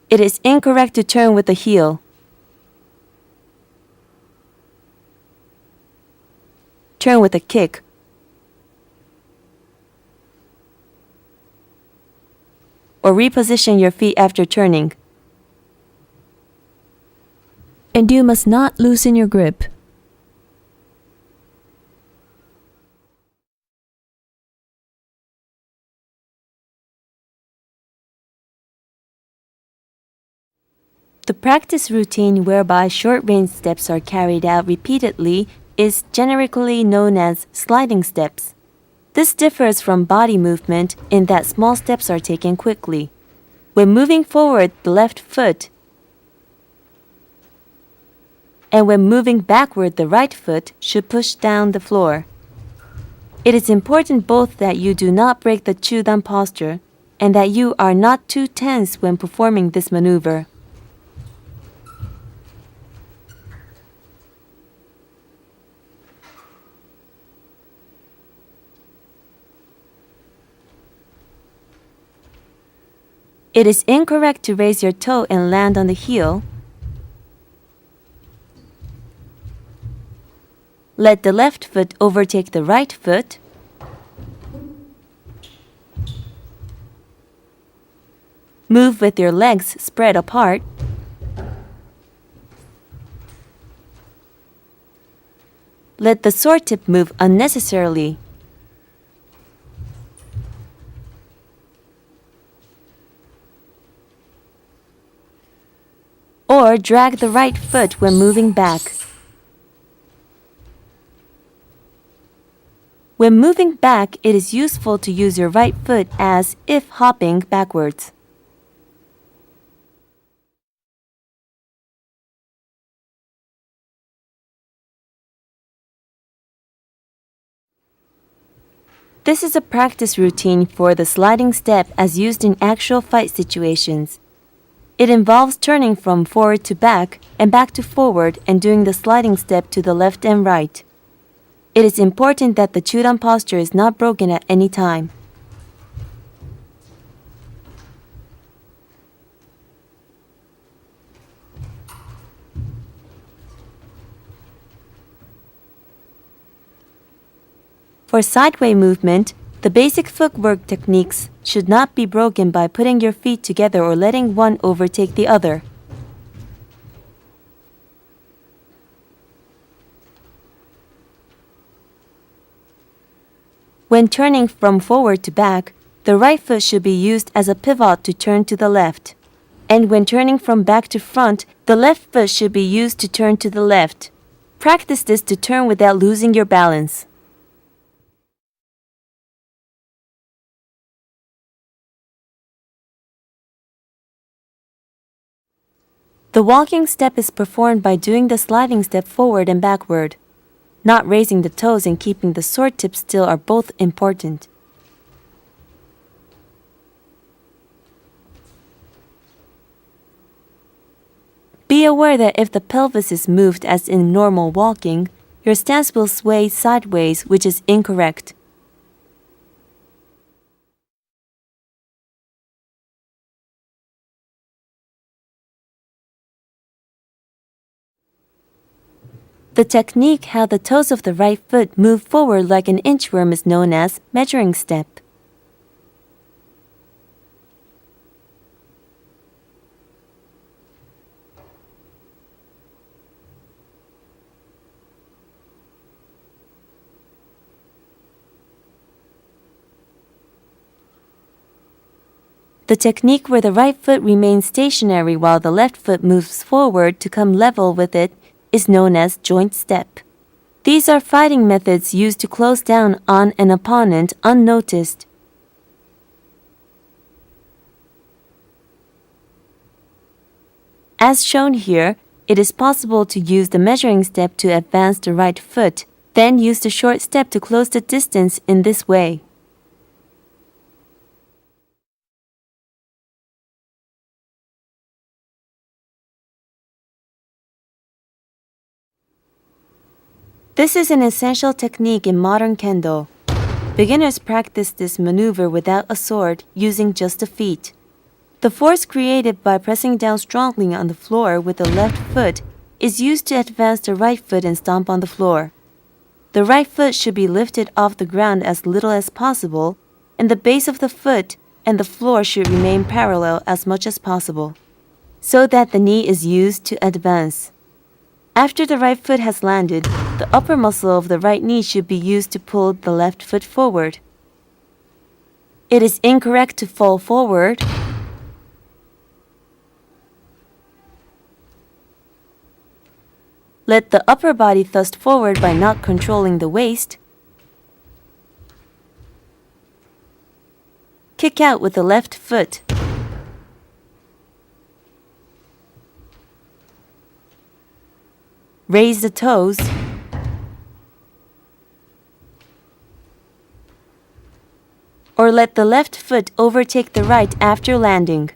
It is incorrect to turn with the heel. Turn with a kick. Or reposition your feet after turning. And you must not loosen your grip. The practice routine whereby short-range steps are carried out repeatedly is generically known as sliding steps. This differs from body movement in that small steps are taken quickly. When moving forward the left foot, and when moving backward the right foot should push down the floor. It is important both that you do not break the chudan posture and that you are not too tense when performing this maneuver. It is incorrect to raise your toe and land on the heel. Let the left foot overtake the right foot. Move with your legs spread apart. Let the sword tip move unnecessarily. Or drag the right foot when moving back. When moving back, it is useful to use your right foot as if hopping backwards. This is a practice routine for the sliding step as used in actual fight situations. It involves turning from forward to back and back to forward and doing the sliding step to the left and right. It is important that the chudan posture is not broken at any time. For sideway movement, the basic footwork techniques should not be broken by putting your feet together or letting one overtake the other. When turning from forward to back, the right foot should be used as a pivot to turn to the left. And when turning from back to front, The left foot should be used to turn to the left. Practice this to turn without losing your balance. The walking step is performed by doing the sliding step forward and backward. Not raising the toes and keeping the sword tip still are both important. Be aware that if the pelvis is moved as in normal walking, your stance will sway sideways, which is incorrect. The technique how the toes of the right foot move forward like an inchworm is known as measuring step. The technique where the right foot remains stationary while the left foot moves forward to come level with it is known as joint step. These are fighting methods used to close down on an opponent unnoticed. As shown here, it is possible to use the measuring step to advance the right foot, then use the short step to close the distance in this way. This is an essential technique in modern kendo. Beginners practice this maneuver without a sword, using just the feet. The force created by pressing down strongly on the floor with the left foot is used to advance the right foot and stomp on the floor. The right foot should be lifted off the ground as little as possible, and the base of the foot and the floor should remain parallel as much as possible, so that the knee is used to advance. After the right foot has landed, the upper muscle of the right knee should be used to pull the left foot forward. It is incorrect to fall forward. Let the upper body thrust forward by not controlling the waist. Kick out with the left foot. Raise the toes. Or let the left foot overtake the right after landing.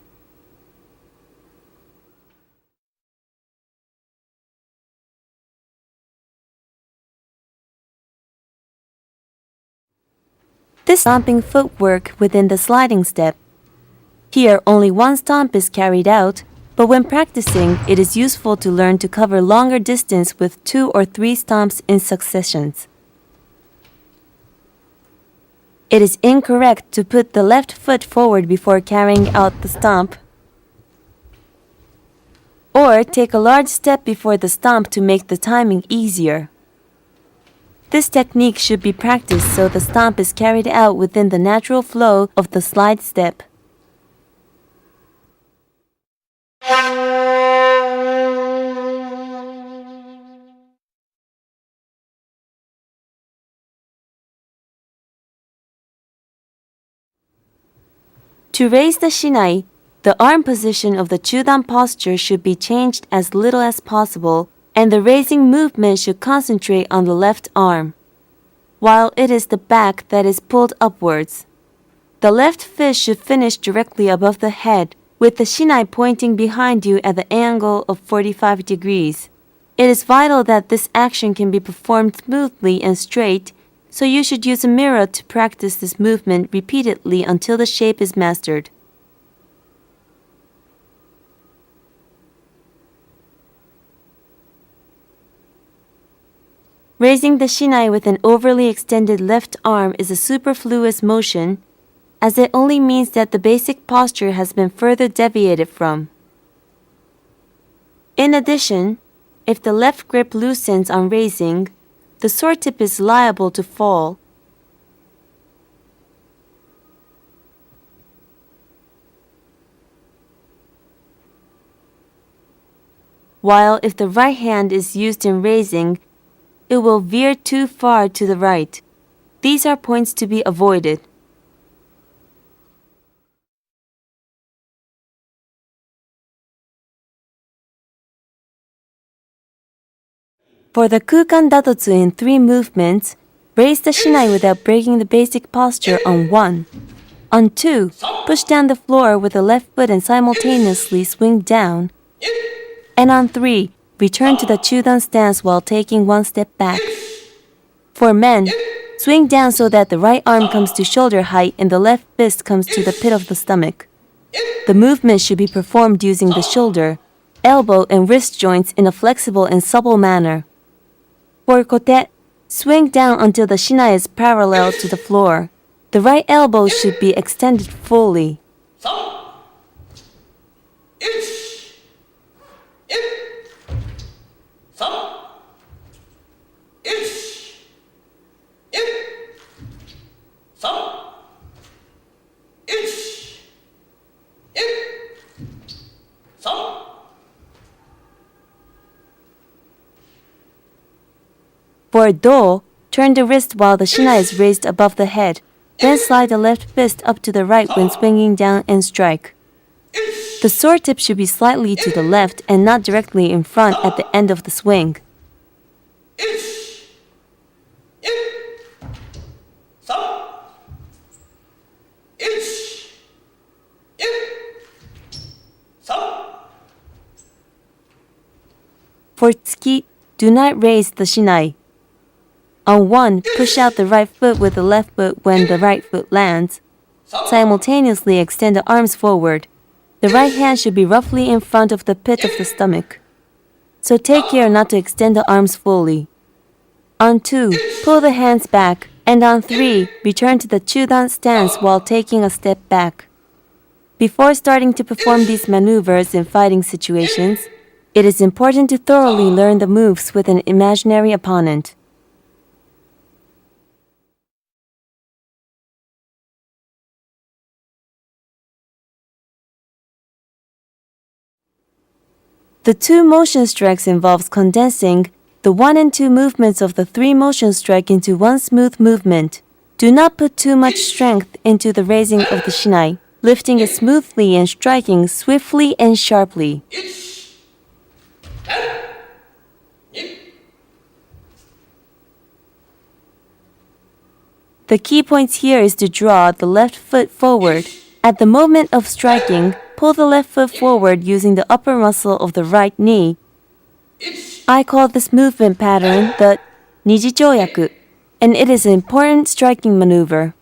This stomping footwork within the sliding step. Here only one stomp is carried out, but when practicing, it is useful to learn to cover longer distance with 2 or 3 stomps in successions. It is incorrect to put the left foot forward before carrying out the stomp, or take a large step before the stomp to make the timing easier. This technique should be practiced so the stomp is carried out within the natural flow of the slide step. To raise the shinai, the arm position of the chudan posture should be changed as little as possible, and the raising movement should concentrate on the left arm, while it is the back that is pulled upwards. The left fist should finish directly above the head, with the shinai pointing behind you at the angle of 45 degrees. It is vital that this action can be performed smoothly and straight, so you should use a mirror to practice this movement repeatedly until the shape is mastered. Raising the shinai with an overly extended left arm is a superfluous motion, as it only means that the basic posture has been further deviated from. In addition, if the left grip loosens on raising, the sword tip is liable to fall. while if the right hand is used in raising, it will veer too far to the right. These are points to be avoided. For the Kukan Datotsu in 3 movements, raise the shinai without breaking the basic posture on 1. On 2, push down the floor with the left foot and simultaneously swing down. And on 3, return to the Chudan stance while taking 1 step back. For men, swing down so that the right arm comes to shoulder height and the left fist comes to the pit of the stomach. The movement should be performed using the shoulder, elbow, and wrist joints in a flexible and supple manner. For kote, swing down until the shinai is parallel to the floor. The right elbow should be extended fully. For do, turn the wrist while the shinai is raised above the head. Then slide the left fist up to the right when swinging down and strike. The sword tip should be slightly to the left and not directly in front at the end of the swing. For tsuki, do not raise the shinai. On 1, push out the right foot with the left foot when the right foot lands. Simultaneously extend the arms forward. The right hand should be roughly in front of the pit of the stomach. So take care not to extend the arms fully. On 2, pull the hands back. And on 3, return to the Chudan stance while taking a step back. Before starting to perform these maneuvers in fighting situations, it is important to thoroughly learn the moves with an imaginary opponent. The 2 motion strikes involves condensing the 1 and 2 movements of the 3 motion strike into 1 smooth movement. Do not put too much strength into the raising of the shinai, lifting it smoothly and striking swiftly and sharply. The key points here is to draw the left foot forward. At the moment of striking, pull the left foot forward using the upper muscle of the right knee. I call this movement pattern the Nijichoyaku, and it is an important striking maneuver.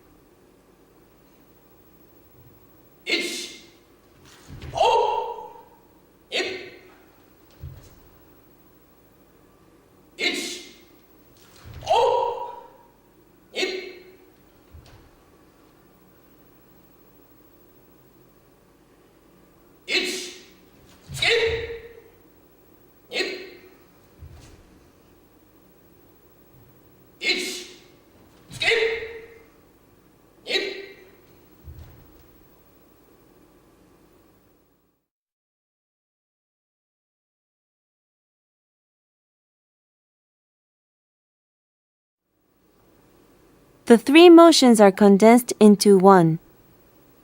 The 3 motions are condensed into 1.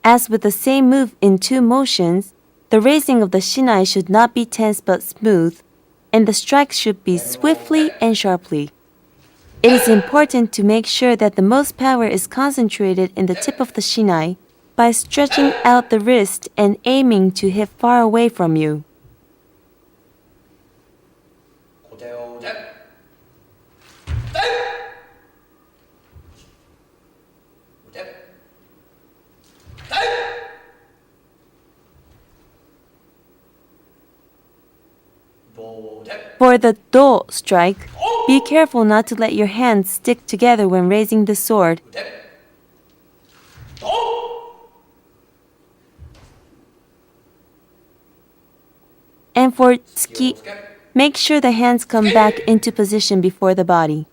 As with the same move in 2 motions, the raising of the shinai should not be tense but smooth, and the strike should be swiftly and sharply. It is important to make sure that the most power is concentrated in the tip of the shinai by stretching out the wrist and aiming to hit far away from you. For the do strike, be careful not to let your hands stick together when raising the sword. And for tsuki, make sure the hands come back into position before the body.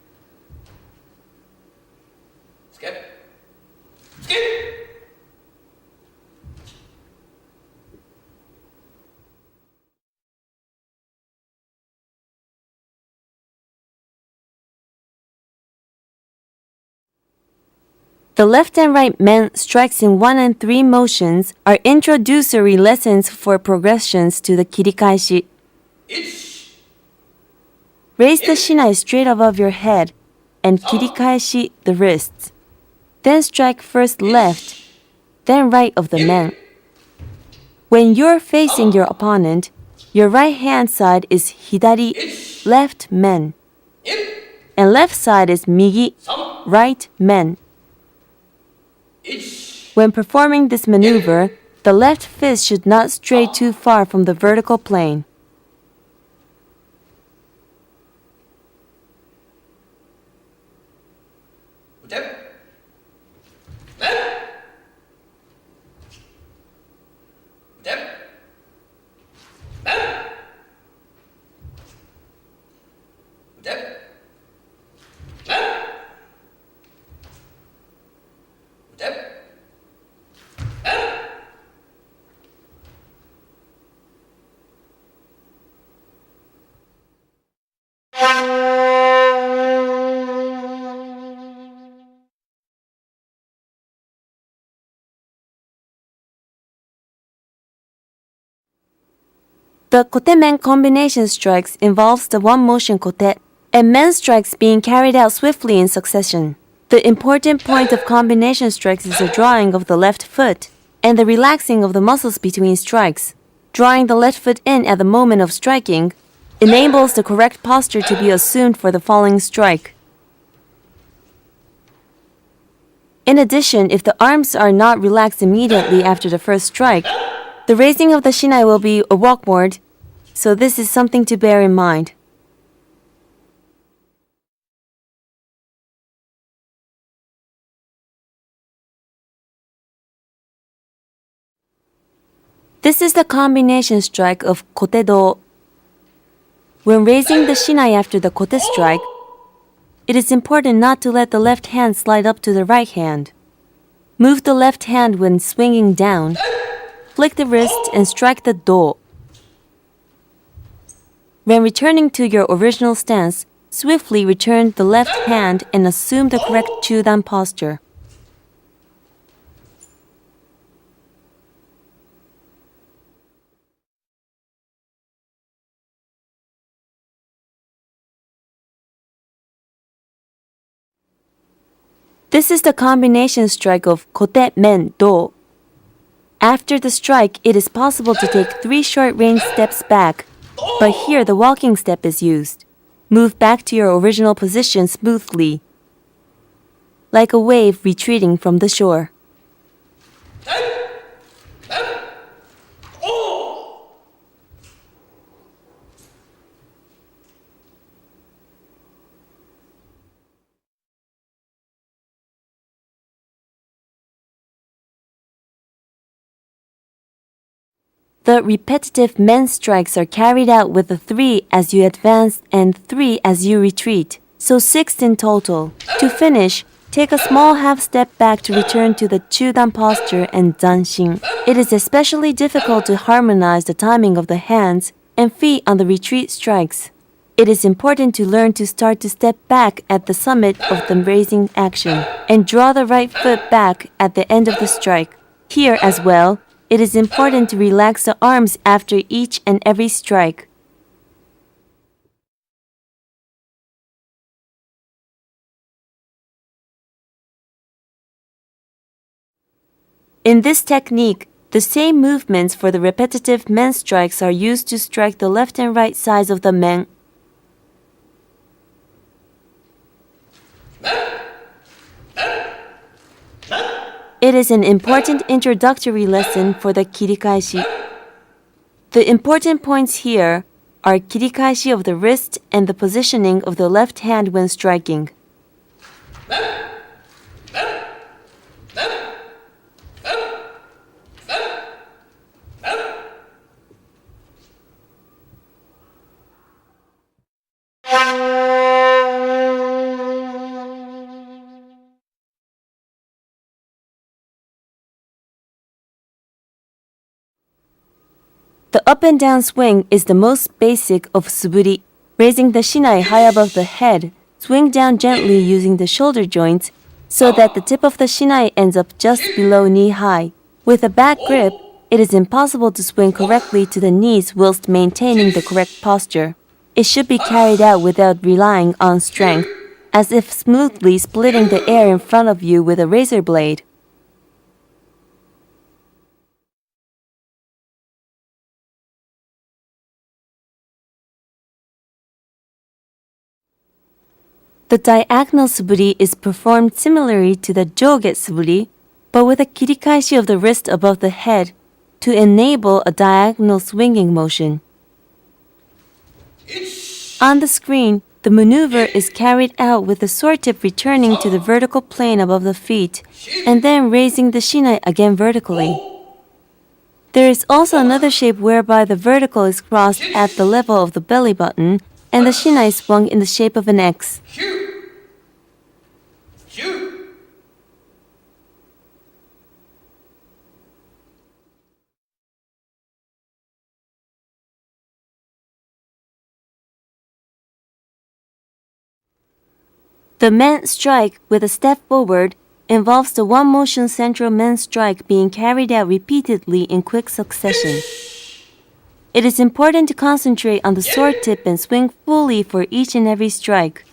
The left and right men strikes in 1 and 3 motions are introductory lessons for progressions to the kirikaeshi. Raise the shinai straight above your head and kirikaeshi the wrists. Then strike first left, then right of the men. When you're facing your opponent, your right hand side is hidari, left men, and left side is migi, right men. When performing this maneuver, the left fist should not stray too far from the vertical plane. The kote-men combination strikes involves the one-motion kote, and men strikes being carried out swiftly in succession. The important point of combination strikes is the drawing of the left foot and the relaxing of the muscles between strikes. Drawing the left foot in at the moment of striking enables the correct posture to be assumed for the following strike. In addition, if the arms are not relaxed immediately after the first strike, the raising of the shinai will be awkward, so this is something to bear in mind. This is the combination strike of kote-do. When raising the shinai after the kote strike, it is important not to let the left hand slide up to the right hand. Move the left hand when swinging down, flick the wrist and strike the do. When returning to your original stance, swiftly return the left hand and assume the correct chudan posture. This is the combination strike of kote-men-do. After the strike, it is possible to take 3 short-range steps back, but here the walking step is used. Move back to your original position smoothly, like a wave retreating from the shore. The repetitive men strikes are carried out with the 3 as you advance and 3 as you retreat, so 6 in total. To finish, take a small half step back to return to the chudan posture and zanshin. It is especially difficult to harmonize the timing of the hands and feet on the retreat strikes. It is important to learn to start to step back at the summit of the raising action and draw the right foot back at the end of the strike. Here as well, it is important to relax the arms after each and every strike. In this technique, the same movements for the repetitive men strikes are used to strike the left and right sides of the men. It is an important introductory lesson for the kirikaeshi. The important points here are kirikaeshi of the wrist and the positioning of the left hand when striking. The up and down swing is the most basic of suburi. Raising the shinai high above the head, swing down gently using the shoulder joints, so that the tip of the shinai ends up just below knee-high. With a back grip, it is impossible to swing correctly to the knees whilst maintaining the correct posture. It should be carried out without relying on strength, as if smoothly splitting the air in front of you with a razor blade. The diagonal suburi is performed similarly to the joge suburi, but with a kirikaeshi of the wrist above the head to enable a diagonal swinging motion. On the screen, the maneuver is carried out with the sword tip returning to the vertical plane above the feet and then raising the shinai again vertically. There is also another shape whereby the vertical is crossed at the level of the belly button and the shinai is swung in the shape of an X. The men strike with a step forward involves the one motion central men strike being carried out repeatedly in quick succession. It is important to concentrate on the sword tip and swing fully for each and every strike.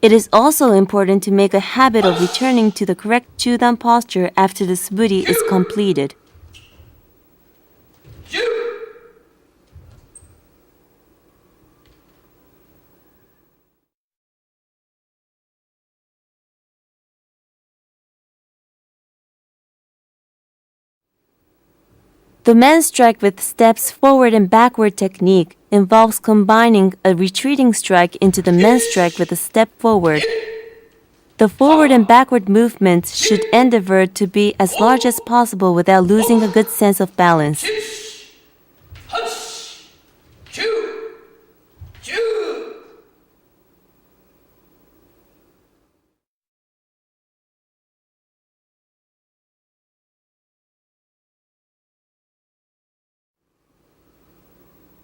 It is also important to make a habit of returning to the correct chudan posture after the suburi is completed. The men strike with steps forward and backward technique involves combining a retreating strike into the men strike with a step forward. The forward and backward movements should endeavor to be as large as possible without losing a good sense of balance.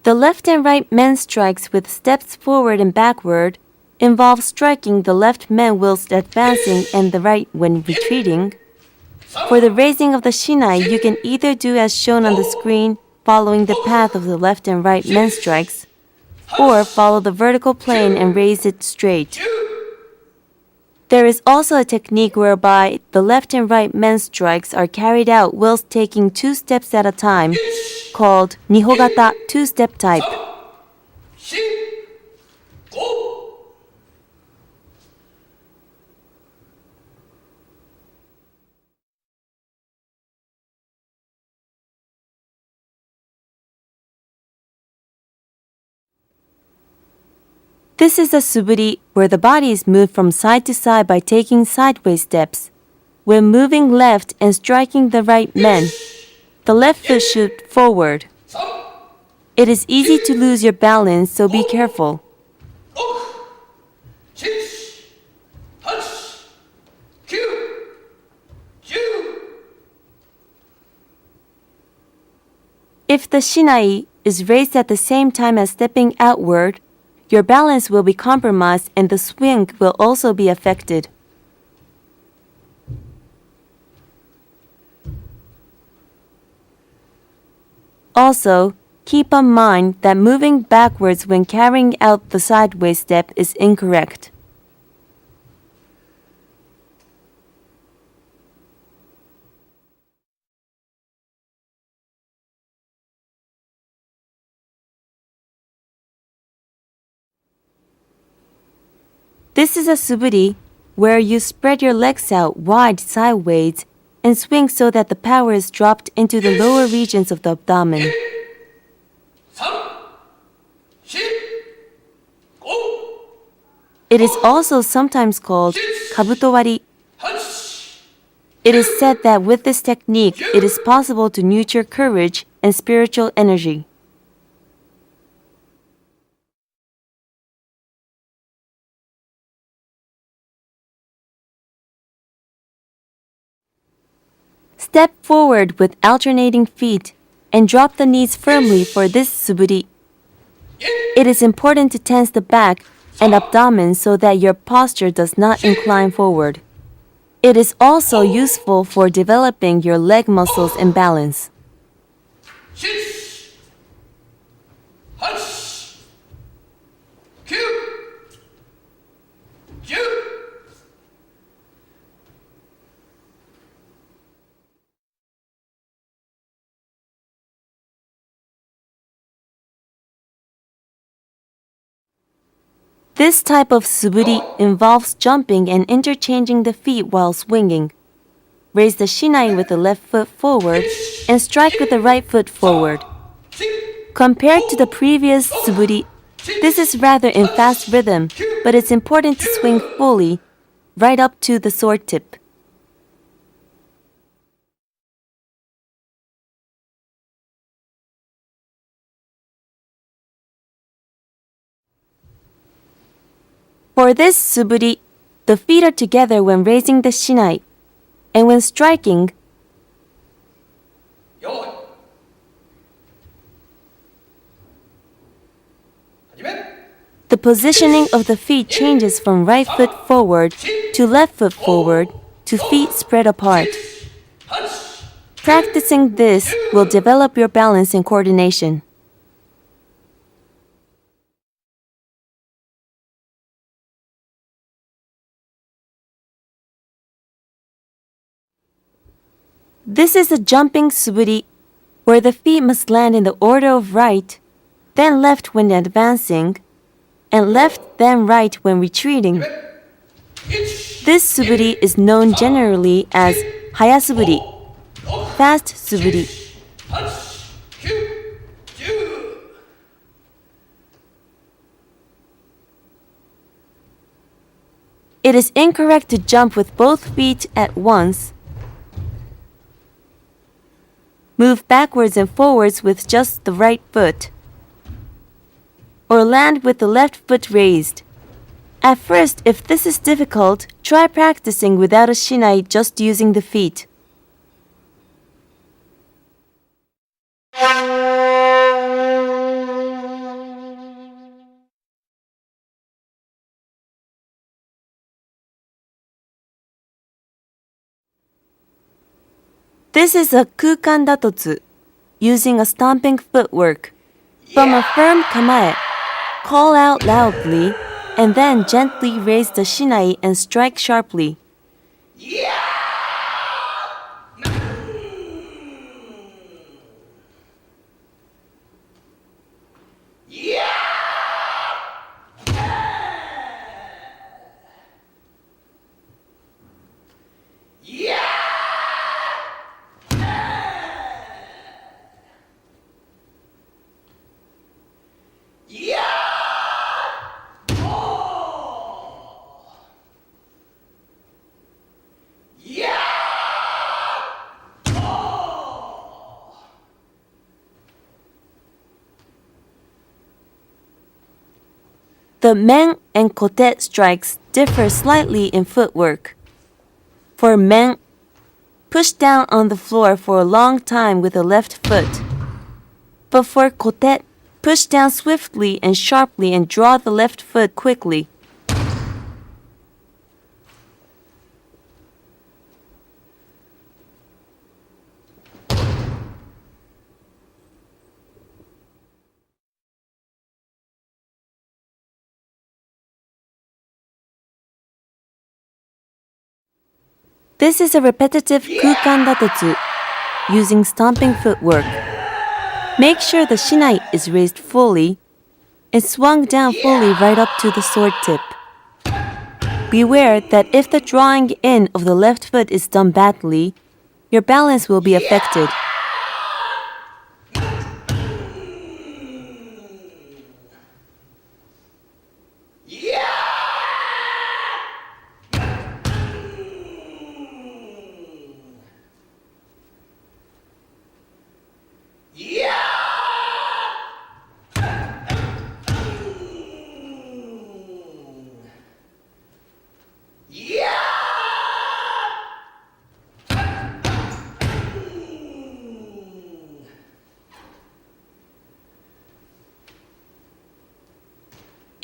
The left and right men strikes with steps forward and backward involve striking the left men whilst advancing and the right when retreating. For the raising of the shinai, you can either do as shown on the screen, following the path of the left and right men strikes, or follow the vertical plane and raise it straight. There is also a technique whereby the left and right men strikes are carried out whilst taking 2 steps at a time, called Nihogata 2-step type. This is a suburi where the body is moved from side to side by taking sideways steps. When moving left and striking the right men, the left foot should forward. It is easy to lose your balance, so be careful. If the shinai is raised at the same time as stepping outward, your balance will be compromised and the swing will also be affected. Also, keep in mind that moving backwards when carrying out the sideways step is incorrect. This is a suburi where you spread your legs out wide sideways and swing so that the power is dropped into the lower regions of the abdomen. It is also sometimes called kabutowari. It is said that with this technique, it is possible to nurture courage and spiritual energy. Step forward with alternating feet and drop the knees firmly for this suburi. It is important to tense the back and abdomen so that your posture does not incline forward. It is also useful for developing your leg muscles and balance. This type of suburi involves jumping and interchanging the feet while swinging. Raise the shinai with the left foot forward and strike with the right foot forward. Compared to the previous suburi, this is rather in fast rhythm, but it's important to swing fully, right up to the sword tip. For this suburi, the feet are together when raising the shinai, and when striking, the positioning of the feet changes from right foot forward to left foot forward to feet spread apart. Practicing this will develop your balance and coordination. This is a jumping suburi where the feet must land in the order of right, then left when advancing, and left then right when retreating. This suburi is known generally as hayasuburi, fast suburi. It is incorrect to jump with both feet at once. Move backwards and forwards with just the right foot, or land with the left foot raised. At first, if this is difficult, try practicing without a shinai, just using the feet. This is a kukan datotsu, using a stomping footwork. From a firm kamae, call out loudly, and then gently raise the shinai and strike sharply. The men and kote strikes differ slightly in footwork. For men, push down on the floor for a long time with the left foot. But for kote, push down swiftly and sharply and draw the left foot quickly. This is a repetitive kukan datotsu, using stomping footwork. Make sure the shinai is raised fully and swung down fully right up to the sword tip. Beware that if the drawing in of the left foot is done badly, your balance will be affected.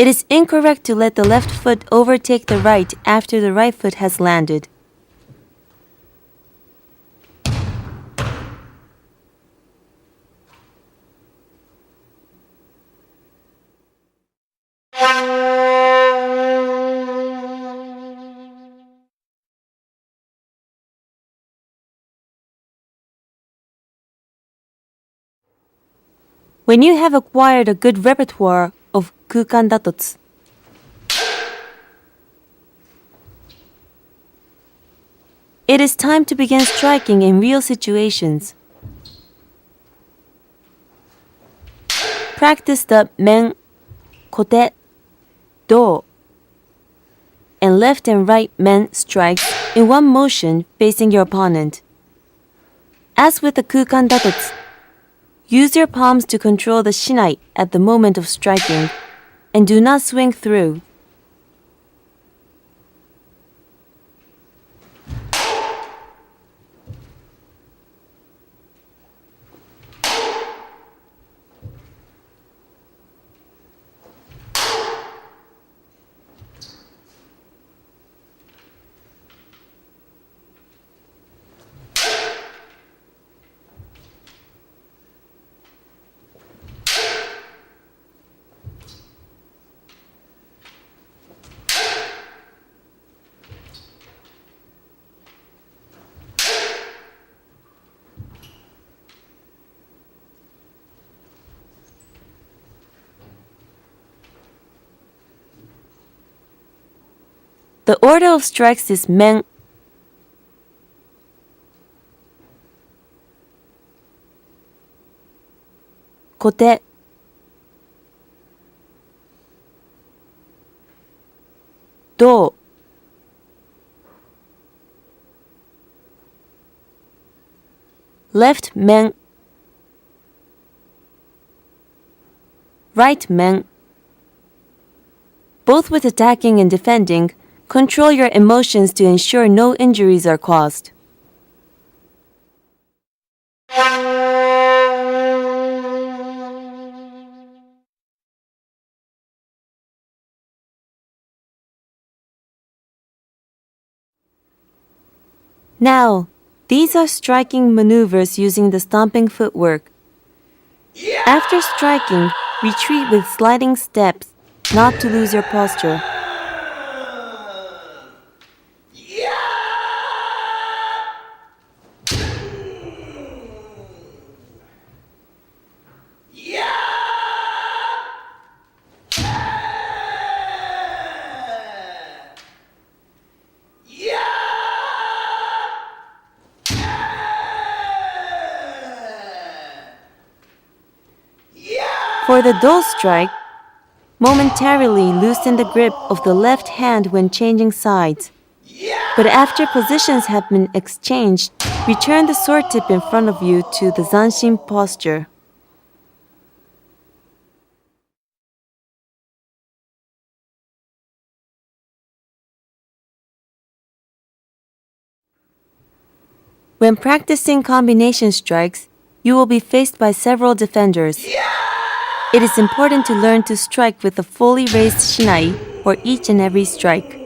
It is incorrect to let the left foot overtake the right after the right foot has landed. When you have acquired a good repertoire of kukan datotsu, it is time to begin striking in real situations. Practice the men, kote, do, and left and right men strikes in one motion facing your opponent. As with the kukan datotsu, use your palms to control the shinai at the moment of striking, and do not swing through. The order of strikes is men, kote, do, left men, right men. Both with attacking and defending, control your emotions to ensure no injuries are caused. Now, these are striking maneuvers using the stomping footwork. After striking, retreat with sliding steps, not to lose your posture. For the do strike, momentarily loosen the grip of the left hand when changing sides. But after positions have been exchanged, return the sword tip in front of you to the zanshin posture. When practicing combination strikes, you will be faced by several defenders. It is important to learn to strike with a fully raised shinai for each and every strike.